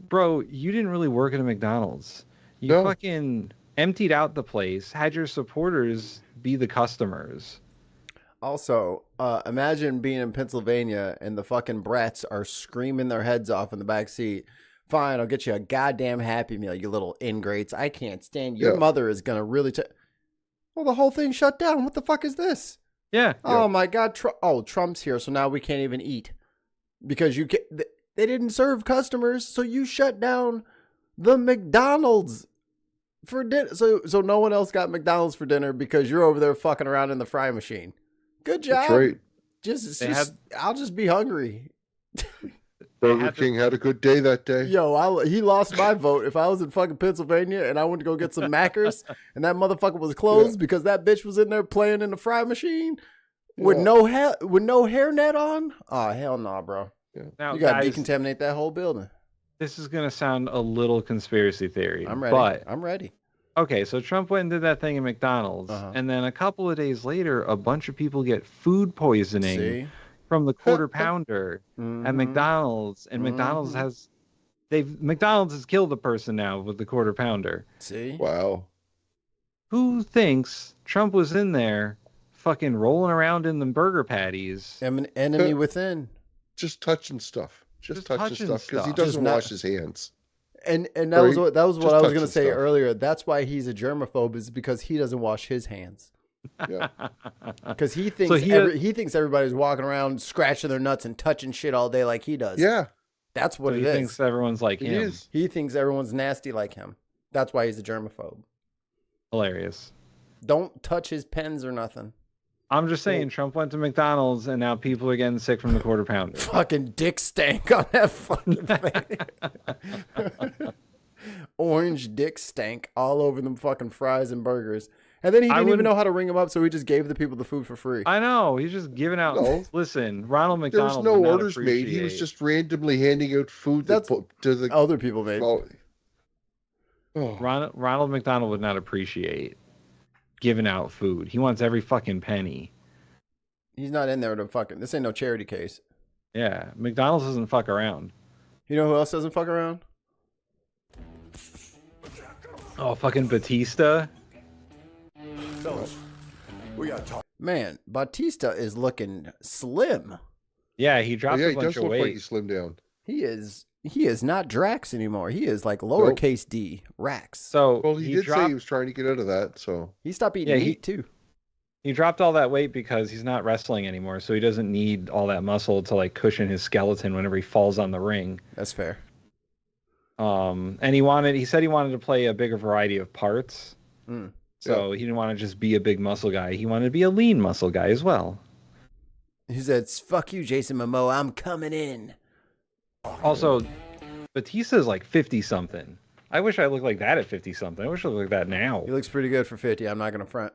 bro, you didn't really work at a McDonald's. You fucking emptied out the place, had your supporters be the customers. Also, imagine being in Pennsylvania and the fucking brats are screaming their heads off in the back seat. Fine, I'll get you a goddamn Happy Meal, you little ingrates. I can't stand your mother is gonna really. Well, the whole thing shut down. What the fuck is this? Yeah. Oh my God. Trump's here, so now we can't even eat because they didn't serve customers, so you shut down the McDonald's for dinner. So no one else got McDonald's for dinner because you're over there fucking around in the fry machine. Good job. That's right. I'll just be hungry. Burger King had a good day that day. Yo, he lost my vote. If I was in fucking Pennsylvania and I went to go get some Mackers and that motherfucker was closed because that bitch was in there playing in the fry machine with no hairnet on. Oh hell no, bro. Yeah. Now, you gotta guys, decontaminate that whole building. This is gonna sound a little conspiracy theory. I'm ready. But I'm ready. Okay, so Trump went and did that thing at McDonald's, and then a couple of days later, a bunch of people get food poisoning from the Quarter Pounder at McDonald's, and McDonald's has killed a person now with the Quarter Pounder. See? Wow. Who thinks Trump was in there, fucking rolling around in the burger patties? Enemy within. Just touching stuff. Just touching stuff because he doesn't wash his hands. And that was what I was going to say earlier. That's why he's a germaphobe, is because he doesn't wash his hands. Yeah. Because he thinks he thinks everybody's walking around scratching their nuts and touching shit all day like he does. Yeah. That's what he is. thinks everyone's like him. He thinks everyone's nasty like him. That's why he's a germaphobe. Hilarious. Don't touch his pens or nothing. I'm just saying, Trump went to McDonald's and now people are getting sick from the Quarter Pounder. Fucking dick stank on that fucking thing. Orange dick stank all over them fucking fries and burgers. And then he didn't even know how to ring them up, so he just gave the people the food for free. I know. He's just giving out. No. Listen, Ronald McDonald. There was no orders made. He was just randomly handing out food to the other people made. Oh. Ronald McDonald would not appreciate giving out food. He wants every fucking penny. He's not in there to fucking. This ain't no charity case. Yeah, McDonald's doesn't fuck around. You know who else doesn't fuck around? Oh, fucking Batista. We gotta talk. Man, Batista is looking slim. Yeah, he dropped a bunch of weight. He does look like he slimmed down. He is not Drax anymore. He is like lowercase D, Rax. So he did say he was trying to get out of that. So he stopped eating meat too. He dropped all that weight because he's not wrestling anymore, so he doesn't need all that muscle to like cushion his skeleton whenever he falls on the ring. That's fair. And he said he wanted to play a bigger variety of parts. So he didn't want to just be a big muscle guy. He wanted to be a lean muscle guy as well. He said, "Fuck you, Jason Momoa. I'm coming in." Also, Batista is like 50-something. I wish I looked like that at 50-something. I wish I looked like that now. He looks pretty good for 50. I'm not going to front.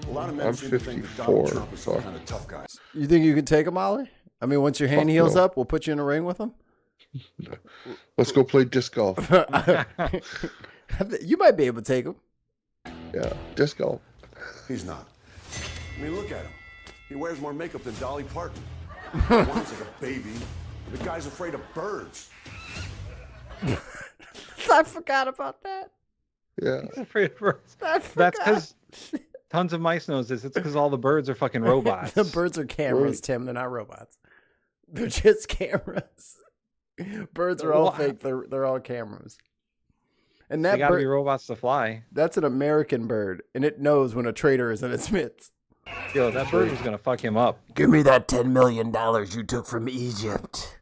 A lot of men I'm seem to think that 54. Donald Trump is some kind of tough guy. You think you can take him, Ollie? I mean, once your hand heals up, we'll put you in a ring with him. Let's go play disc golf. You might be able to take him. Yeah, disc golf. He's not. I mean, look at him. He wears more makeup than Dolly Parton. One's like a baby. The guy's afraid of birds. I forgot about that. Yeah. He's afraid of birds. That's because tons of mice knows this. It's because all the birds are fucking robots. The birds are cameras, Tim. They're not robots. They're just cameras. Birds are all fake. They're all cameras. And that they gotta be robots to fly. That's an American bird, and it knows when a traitor is in its midst. Yo, that bird was gonna fuck him up. Give me that $10 million you took from Egypt.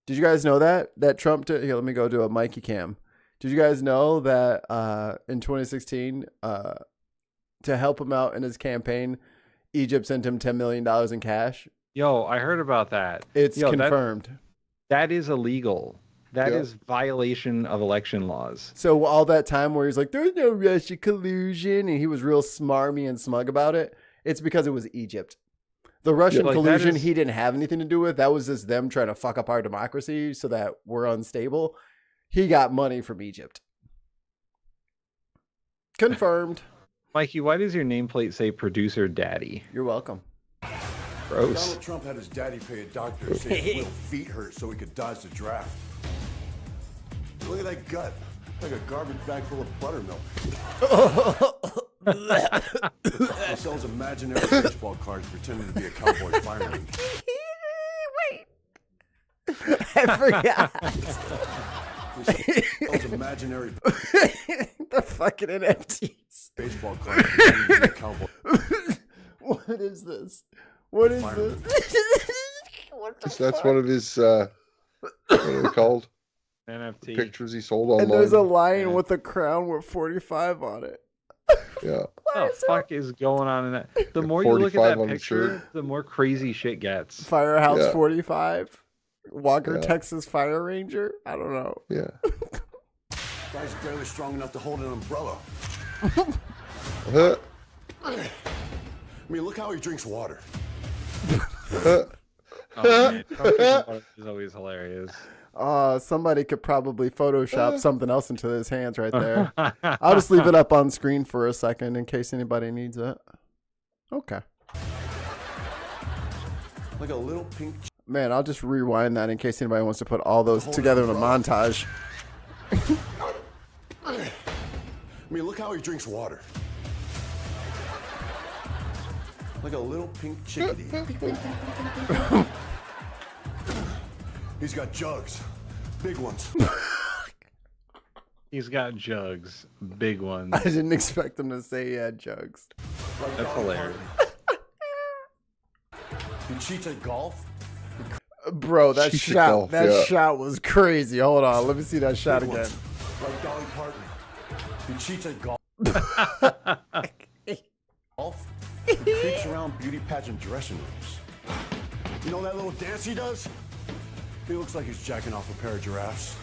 Did you guys know that Trump here, let me go to a Mikey cam. Did you guys know that in 2016, to help him out in his campaign, Egypt sent him $10 million in cash? Yo, I heard about that. It's confirmed. That is illegal. That is violation of election laws. So all that time where he's like, there's no Russia collusion, and he was real smarmy and smug about it, it's because it was Egypt. The Russian collusion he didn't have anything to do with. That was just them trying to fuck up our democracy so that we're unstable. He got money from Egypt. Confirmed. Mikey, why does your nameplate say producer daddy? You're welcome. Gross. Donald Trump had his daddy pay a doctor to say his little feet hurt so he could dodge the draft. Look at that gut. Like a garbage bag full of buttermilk. So sells imaginary baseball cards pretending to be a cowboy fireman. Wait. I forgot. He sells imaginary the fucking NFTs. Baseball cards pretending to be a cowboy. What is this? What is fireman. this? What the That's fuck? one of his, what are they called? NFT. Pictures he sold online. And there's a lion with a crown with 45 on it. Yeah. What the fuck is going on in that? The more you look at 45 that on the picture, shirt. the more crazy shit gets. Firehouse Yeah. 45. Walker, Yeah. Texas Fire Ranger. I don't know. Yeah. Guy's barely strong enough to hold an umbrella. I mean, look how he drinks water. Oh, man. Trump is always hilarious. Somebody could probably Photoshop something else into his hands right there. I'll just leave it up on screen for a second in case anybody needs it. Okay. Like a little pink. Man, I'll just rewind that in case anybody wants to put all those together in a montage. I mean, look how he drinks water. Like a little pink chickadee. He's got jugs. Big ones. He's got jugs. Big ones. I didn't expect him to say he had jugs. That's hilarious. He cheats at golf. Bro, that Cheats at shot golf, that yeah. shot was crazy. Hold on, let me see that shot Big again. ones. Like Dolly Parton. He cheats at golf. Golf. He creeps around beauty pageant dressing rooms. You know that little dance he does? He looks like he's jacking off a pair of giraffes.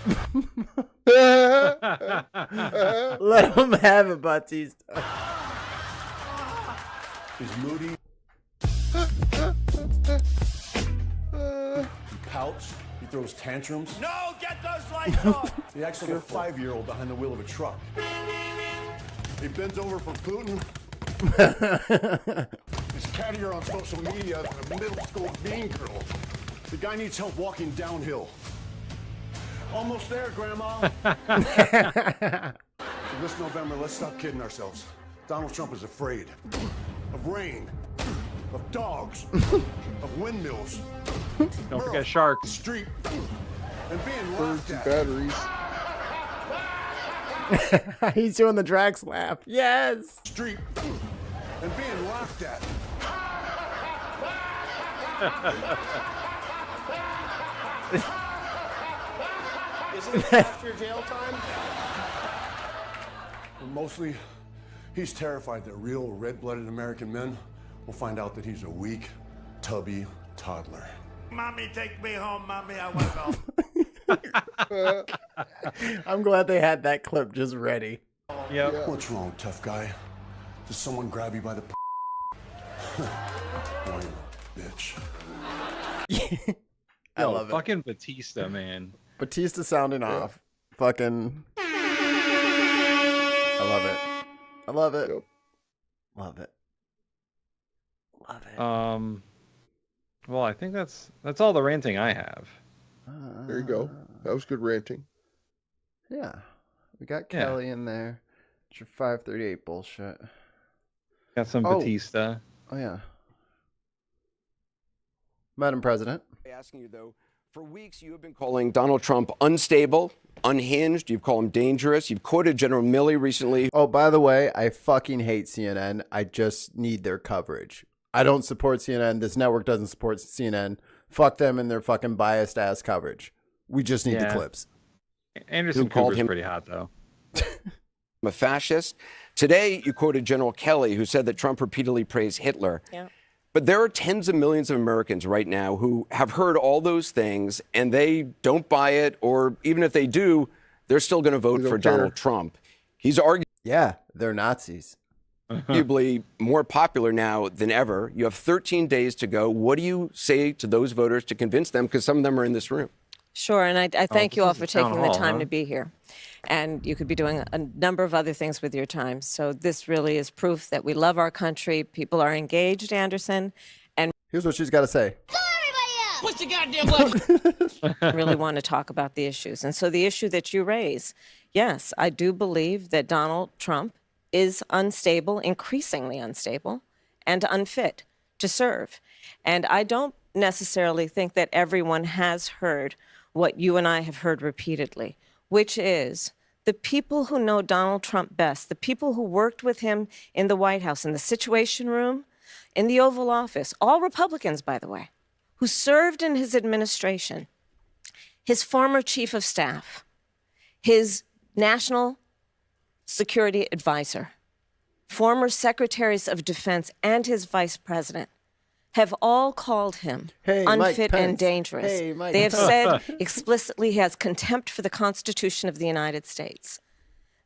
Let him have it, Batista. He's moody. He pouts. He throws tantrums. No, get those lights off! He acts like a 5-year-old behind the wheel of a truck. He bends over for Putin. He's cattier on social media than a middle school mean girl. The guy needs help walking downhill. Almost there, Grandma. So this November, let's stop kidding ourselves. Donald Trump is afraid of rain, of dogs, of windmills. Don't forget sharks. Street, and being Birds laughed and at. batteries. He's doing the Drax laugh. Yes. Street, and being laughed at. Isn't it past your jail time? But mostly, he's terrified that real red-blooded American men will find out that he's a weak, tubby toddler. Mommy, take me home, Mommy. I want to go. I'm glad they had that clip just ready. Yep. What's wrong, tough guy? Does someone grab you by the Boy, bitch. I love it. Fucking Batista, man. Batista sounding off. Fucking. I love it. I love it. Yep. Love it. Love it. Well, I think that's all the ranting I have. There you go. That was good ranting. Yeah. We got Yeah. Kelly in there. It's your 538 bullshit. Got some Oh. Batista. Oh, yeah. Madam President. Asking you though, for weeks you have been calling Donald Trump unstable, unhinged. You've called him dangerous. You've quoted General Milley recently. Oh, by the way, I fucking hate CNN. I just need their coverage. I don't support CNN. This network doesn't support CNN. Fuck them and their fucking biased ass coverage. We just need the clips. Anderson Who called Cooper's him pretty hot though. A fascist. Today you quoted General Kelly, who said that Trump repeatedly praised Hitler. Yeah. But there are tens of millions of Americans right now who have heard all those things and they don't buy it, or even if they do, they're still going to vote for Donald Trump. He's arguably they're Nazis. more popular now than ever. You have 13 days to go. What do you say to those voters to convince them? Because some of them are in this room. Sure, and I thank you all for taking the time huh? to be here. And you could be doing a number of other things with your time. So this really is proof that we love our country. People are engaged, Anderson. And here's what she's got to say. What's the goddamn level? really want to talk about the issues. And so the issue that you raise, yes, I do believe that Donald Trump is unstable, increasingly unstable. and unfit to serve. And I don't necessarily think that everyone has heard what you and I have heard repeatedly, which is the people who know Donald Trump best, the people who worked with him in the White House, in the Situation Room, in the Oval Office, all Republicans, by the way, who served in his administration, his former chief of staff, his national security advisor, former secretaries of defense, and his vice president have all called him unfit and dangerous. They have said explicitly he has contempt for the Constitution of the United States.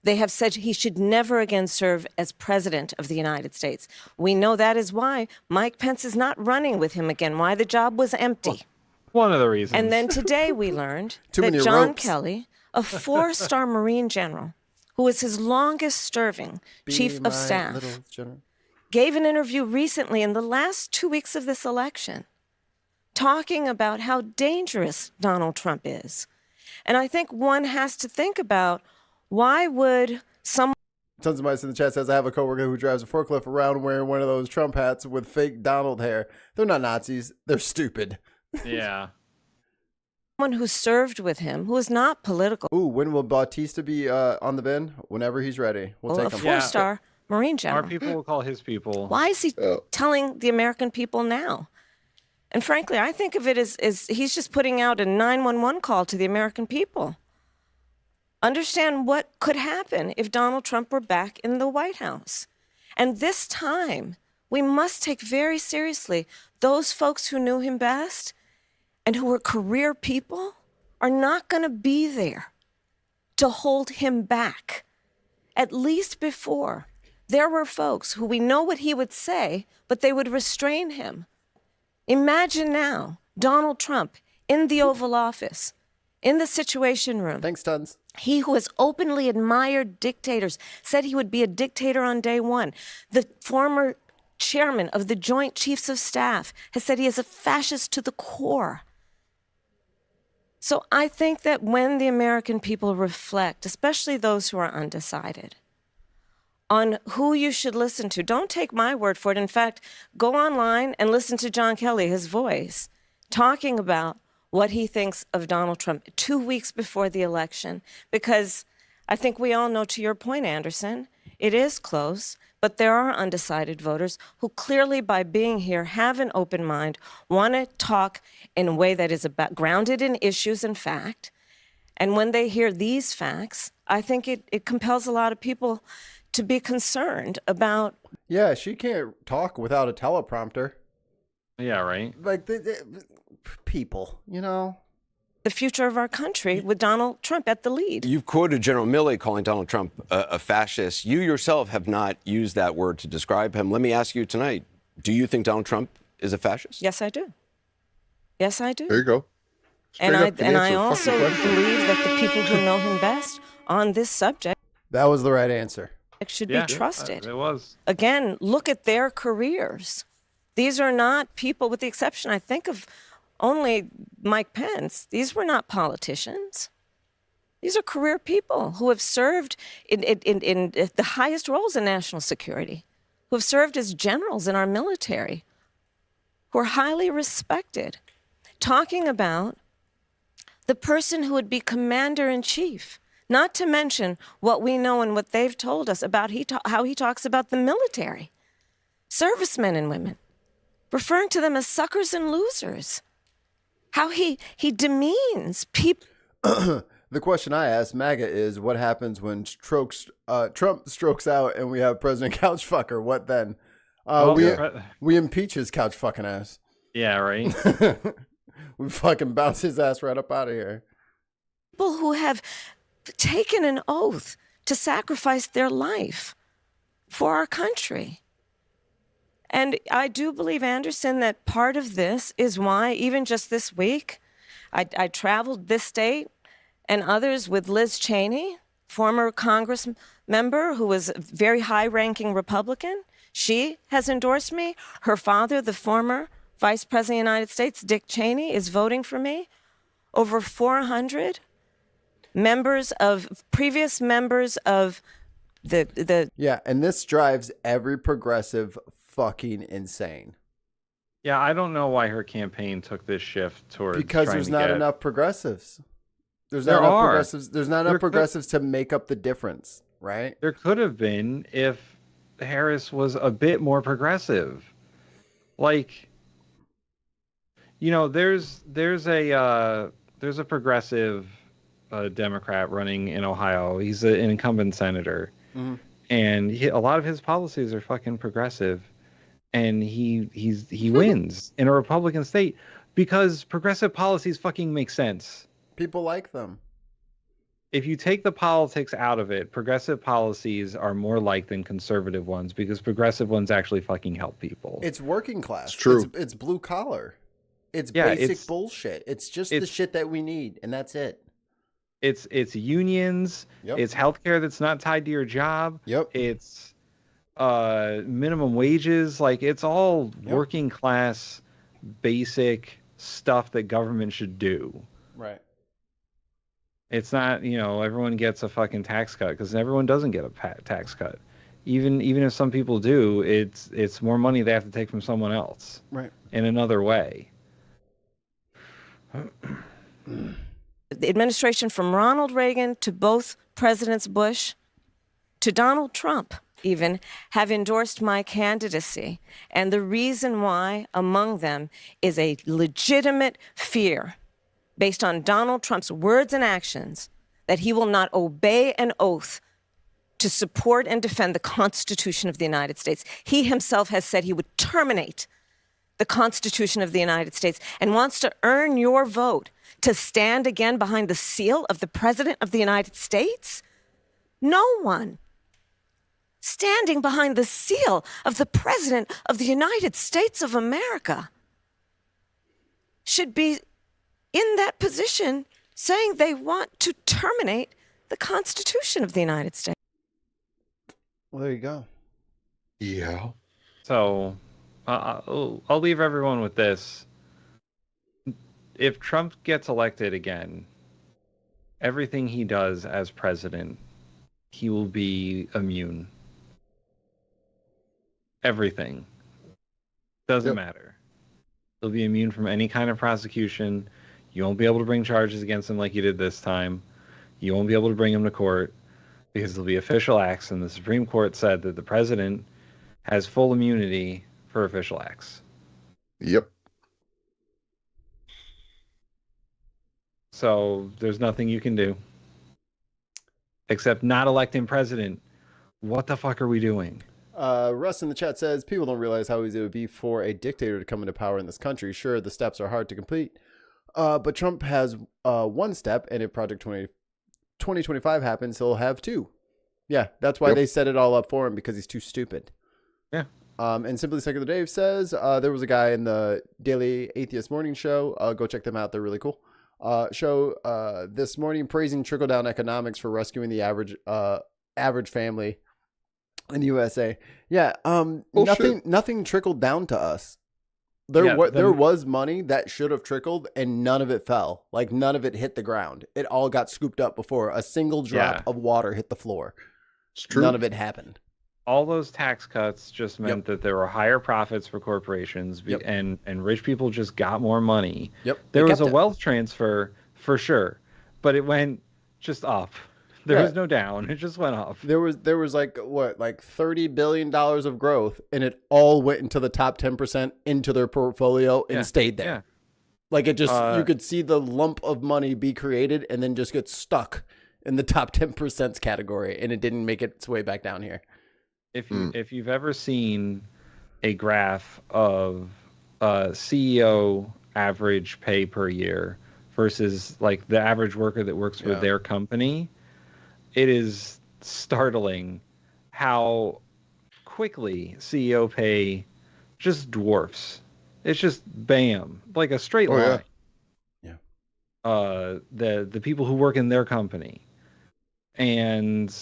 They have said he should never again serve as president of the United States. We know that is why Mike Pence is not running with him again, why the job was empty. One of the reasons. And then today we learned that John Kelly, a 4-star Marine general, who was his longest serving chief of staff, gave an interview recently in the last 2 weeks of this election talking about how dangerous Donald Trump is. And I think one has to think about, why would someone... Tons of mice in the chat says, I have a coworker who drives a forklift around wearing one of those Trump hats with fake Donald hair. They're not Nazis. They're stupid. Yeah. Someone who served with him, who is not political. Ooh, when will Bautista be on the bin? Whenever he's ready. We'll take him. A 4-star Marine general. Our people will call his people. Why is he telling the American people now? And frankly, I think of it as he's just putting out a 911 call to the American people. Understand what could happen if Donald Trump were back in the White House. And this time, we must take very seriously those folks who knew him best and who were career people are not going to be there to hold him back. At least before, there were folks who we know what he would say, but they would restrain him. Imagine now Donald Trump in the Oval Office, in the Situation Room. Thanks, tons. He who has openly admired dictators, said he would be a dictator on day one. The former chairman of the Joint Chiefs of Staff has said he is a fascist to the core. So I think that when the American people reflect, especially those who are undecided, on who you should listen to, don't take my word for it. In fact, go online and listen to John Kelly, his voice, talking about what he thinks of Donald Trump 2 weeks before the election. Because I think we all know, to your point, Anderson, it is close, but there are undecided voters who clearly, by being here, have an open mind, want to talk in a way that is grounded in issues and fact. And when they hear these facts, I think it compels a lot of people to be concerned about... Yeah, she can't talk without a teleprompter. Yeah, right. Like, people, you know? The future of our country with Donald Trump at the lead. You've quoted General Milley calling Donald Trump a fascist. You yourself have not used that word to describe him. Let me ask you tonight, do you think Donald Trump is a fascist? Yes, I do. Yes, I do. There you go. And I also believe that the people who know him best on this subject... That was the right answer. ...should be trusted. It was. Again, look at their careers. These are not people, with the exception, I think, of only Mike Pence. These were not politicians. These are career people who have served in the highest roles in national security, who have served as generals in our military, who are highly respected. Talking about the person who would be commander-in-chief, not to mention what we know and what they've told us about how he talks about the military, servicemen and women, referring to them as suckers and losers. How he demeans people. The question I asked MAGA is, what happens when Trump strokes out and we have President Couchfucker? What then? We impeach his couch fucking ass. Yeah, right. We fucking bounce his ass right up out of here. People who have taken an oath to sacrifice their life for our country. And I do believe, Anderson, that part of this is why, even just this week, I traveled this state and others with Liz Cheney, former Congress member who was a very high-ranking Republican. She has endorsed me. Her father, the former Vice President of the United States, Dick Cheney, is voting for me. Over 400 previous members of the... Yeah, and this drives every progressive fucking insane. Yeah, I don't know why her campaign took this shift towards because there's not enough progressives. There's not enough progressives to make up the difference, right? There could have been if Harris was a bit more progressive. Like, you know, there's a progressive Democrat running in Ohio. He's an incumbent senator, and a lot of his policies are fucking progressive, and he wins in a Republican state because progressive policies fucking make sense. People like them. If you take the politics out of it, progressive policies are more liked than conservative ones because progressive ones actually fucking help people. It's working class. It's true. It's blue collar. It's basic bullshit. It's just the shit that we need, and that's it. It's unions. Yep. It's healthcare that's not tied to your job. Yep. It's minimum wages. Like, it's all working class, basic stuff that government should do. Right. It's not, you know, everyone gets a fucking tax cut because everyone doesn't get a tax cut. Even if some people do, it's more money they have to take from someone else. Right. In another way. The administration from Ronald Reagan to both Presidents Bush to Donald Trump even have endorsed my candidacy. And the reason why among them is a legitimate fear based on Donald Trump's words and actions that he will not obey an oath to support and defend the Constitution of the United States. He himself has said he would terminate the Constitution of the United States and wants to earn your vote to stand again behind the seal of the President of the United States? No one standing behind the seal of the President of the United States of America should be in that position saying they want to terminate the Constitution of the United States. Well, there you go. Yeah. So I'll leave everyone with this. If Trump gets elected again, everything he does as president, he will be immune. Everything. Doesn't matter. He'll be immune from any kind of prosecution. You won't be able to bring charges against him like you did this time. You won't be able to bring him to court because there'll be official acts, and the Supreme Court said that the president has full immunity for official acts. Yep. So there's nothing you can do except not elect him president. What the fuck are we doing? Russ in the chat says, people don't realize how easy it would be for a dictator to come into power in this country. Sure, the steps are hard to complete, but Trump has one step, and if Project 2025 happens, he'll have two. Yeah, that's why they set it all up for him, because he's too stupid. Yeah. And Simply Secular Dave says, there was a guy in the Daily Atheist Morning Show. Go check them out. They're really cool. Show this morning praising trickle-down economics for rescuing the average family in the USA. Yeah, nothing trickled down to us. There was money that should have trickled, and none of it fell. Like, none of it hit the ground. It all got scooped up before a single drop of water hit the floor. It's true. None of it happened. All those tax cuts just meant that there were higher profits for corporations, and rich people just got more money. Yep. There was a wealth transfer for sure, but it went just up. There was no down. It just went up. There was like $30 billion of growth, and it all went into the top 10% into their portfolio and stayed there. Yeah. Like, it just, you could see the lump of money be created and then just get stuck in the top 10% category, and it didn't make its way back down here. If you've ever seen a graph of CEO average pay per year versus like the average worker that works for their company, it is startling how quickly CEO pay just dwarfs. It's just bam, like a straight line. Yeah. The people who work in their company, and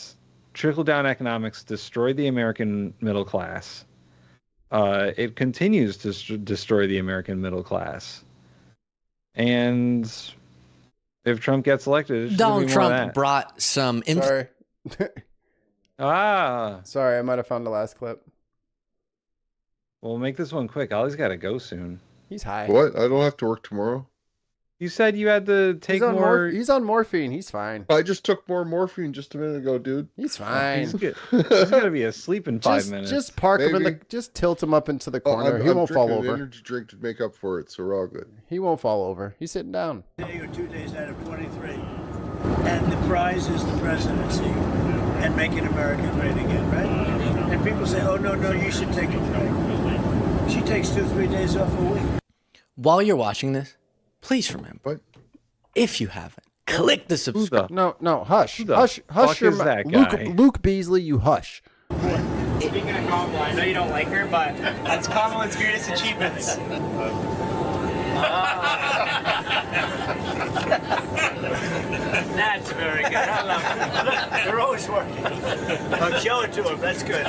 trickle-down economics destroyed the American middle class. It continues to destroy the American middle class. And if Trump gets elected, it's Donald Trump brought some... Sorry. Sorry, I might have found the last clip. Well, make this one quick. Ollie's got to go soon. He's high. What? I don't have to work tomorrow. You said you had to take more. He's on morphine. He's fine. I just took more morphine just a minute ago, dude. He's fine. He's gonna be asleep in 5 minutes. Just park him in the. Just tilt him up into the corner. He won't fall over. An energy drink to make up for it, so we're all good. He won't fall over. He's sitting down. Day or 2 days out of 23, and the prize is the presidency and making America great again, right? And people say, "Oh no, you should take a break." She takes 2-3 days off a week. While you're watching this, please remember, what? If you haven't, click the subscribe. No, hush. Who the Hush fuck your is mouth. that guy? Luke Beasley, you hush. Speaking of Kamala, I know you don't like her, but that's Kamala's greatest achievements. That's very good. I love it. They're always working. Show it to them. That's good.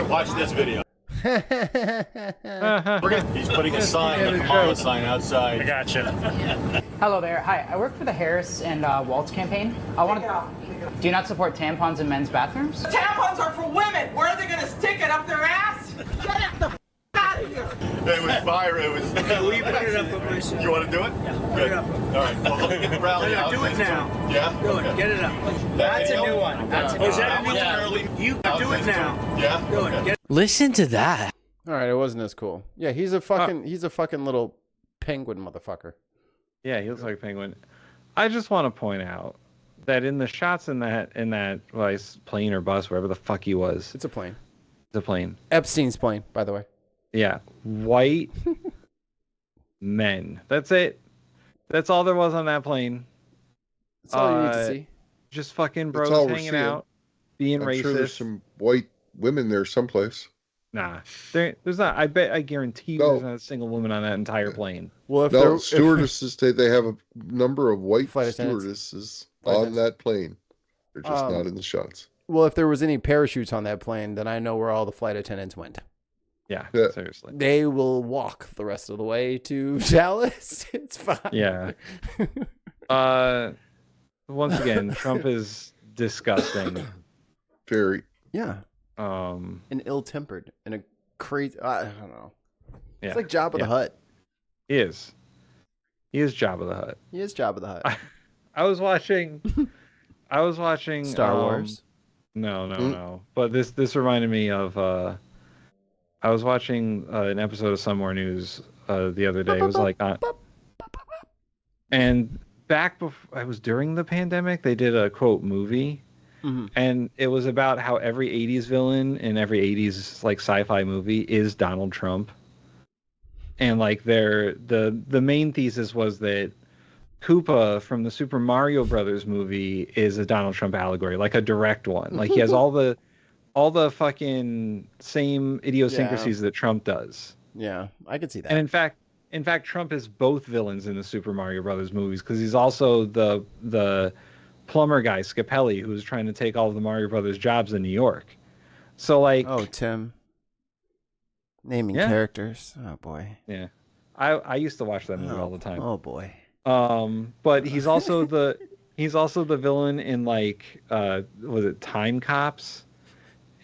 Watch this video. He's putting a sign, the Kamala sign outside. I gotcha. Hello there. Hi, I work for the Harris and Waltz campaign. I want to. Do you not support tampons in men's bathrooms? Tampons are for women. Where are they going to stick it up their ass? Get it the out of here. It was fire. It was. Will you put it up on my side? You want to do it? Yeah, put Good. it up. All right. Well, let me get the rally No, out. do it now. Yeah? Do it. Get it up. That's a new one. That's a new Is that a one. new one? You do it now. Yeah? Do it. Get Listen to that. All right, it wasn't as cool. Yeah, he's a fucking little penguin motherfucker. Yeah, he looks like a penguin. I just want to point out that in the shots in that plane or bus, wherever the fuck he was. It's a plane. It's a plane. Epstein's plane, by the way. Yeah. White men. That's it. That's all there was on that plane. That's all you need to see. Just fucking That's bros all we're hanging seeing. out, being I'm racist. sure there's some white women there someplace. Nah, there's not. I guarantee No. there's not a single woman on that entire plane. Well, No, stewardesses, they have a number of white Flight attendants. stewardesses Flight on attendants. that plane. They're just not in the shots. Well, if there was any parachutes on that plane, then I know where all the flight attendants went. Yeah, Yeah. seriously. They will walk the rest of the way to Dallas. It's fine. Yeah. Once again, Trump is disgusting. Very. Yeah. And ill-tempered and a crazy. I don't know. Yeah. It's like Jabba the Hutt. He is. He is Jabba the Hutt. He is Jabba the Hutt. I was watching Star Wars. No. But this reminded me of I was watching an episode of Some More News the other day. It was like and back before it was during the pandemic, they did a quote movie. Mm-hmm. And it was about how every 80s villain in every 80s like sci-fi movie is Donald Trump. And like the main thesis was that Koopa from the Super Mario Brothers movie is a Donald Trump allegory, like a direct one. Like he has all the fucking same idiosyncrasies that Trump does. Yeah, I could see that. And in fact, Trump is both villains in the Super Mario Brothers movies because he's also the plumber guy Scapelli who's trying to take all of the Mario Brothers jobs in New York. So like, oh, Tim, naming characters. Oh boy. Yeah, I used to watch that movie all the time. Oh boy. But he's also the villain in like was it Time Cops,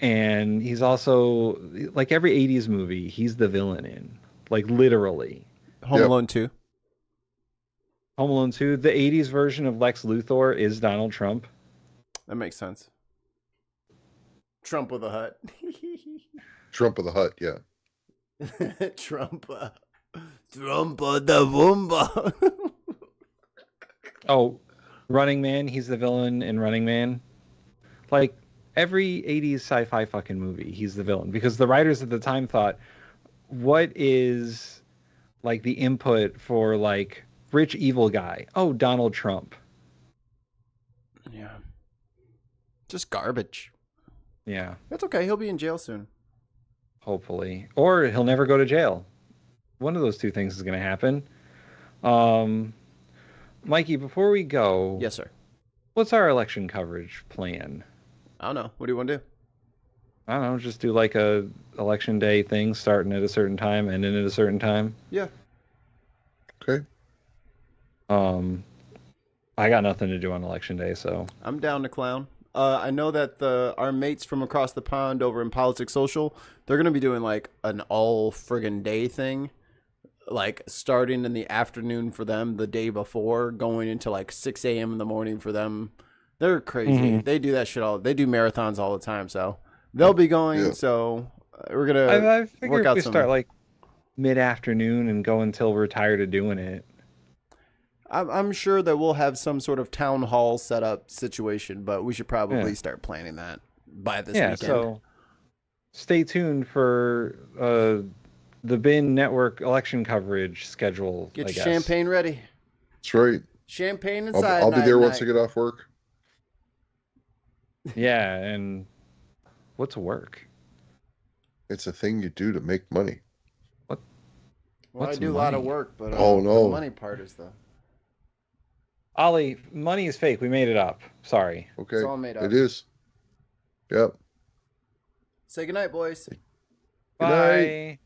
and he's also like every 80s movie he's the villain in, like literally. Home Alone 2. Home Alone 2, the 80s version of Lex Luthor is Donald Trump. That makes sense. Trump with a hut. Trump of the Hut, yeah. Trump the Boomba. Oh, Running Man, he's the villain in Running Man. Like every 80s sci-fi fucking movie, he's the villain because the writers at the time thought, what is like the input for like rich evil guy? Oh, Donald Trump. Yeah. Just garbage. Yeah. That's okay. He'll be in jail soon. Hopefully. Or he'll never go to jail. One of those two things is going to happen. Mikey, before we go... Yes, sir. What's our election coverage plan? I don't know. What do you want to do? I don't know. Just do like a election day thing starting at a certain time, ending at a certain time. Yeah. Okay. I got nothing to do on election day, so... I'm down to clown. I know that our mates from across the pond over in Politics Social, they're going to be doing like an all friggin' day thing, like starting in the afternoon for them the day before, going into like 6 a.m. in the morning for them. They're crazy. Mm-hmm. They do that shit they do marathons all the time, so they'll be going. Yeah. So we're gonna I figure work if out we some. start like mid-afternoon and go until we're tired of doing it. I'm sure that we'll have some sort of town hall setup situation, but we should probably start planning that by this weekend. So stay tuned for the BIN network election coverage schedule. Get your champagne ready. That's right. Champagne inside. I'll be there once I get off work. Yeah, and what's work? It's a thing you do to make money. Well, What's I do a lot of work, but no, the money part is the. Ollie, money is fake. We made it up. Sorry. Okay. It's all made up. It is. Yep. Say goodnight, boys. Bye.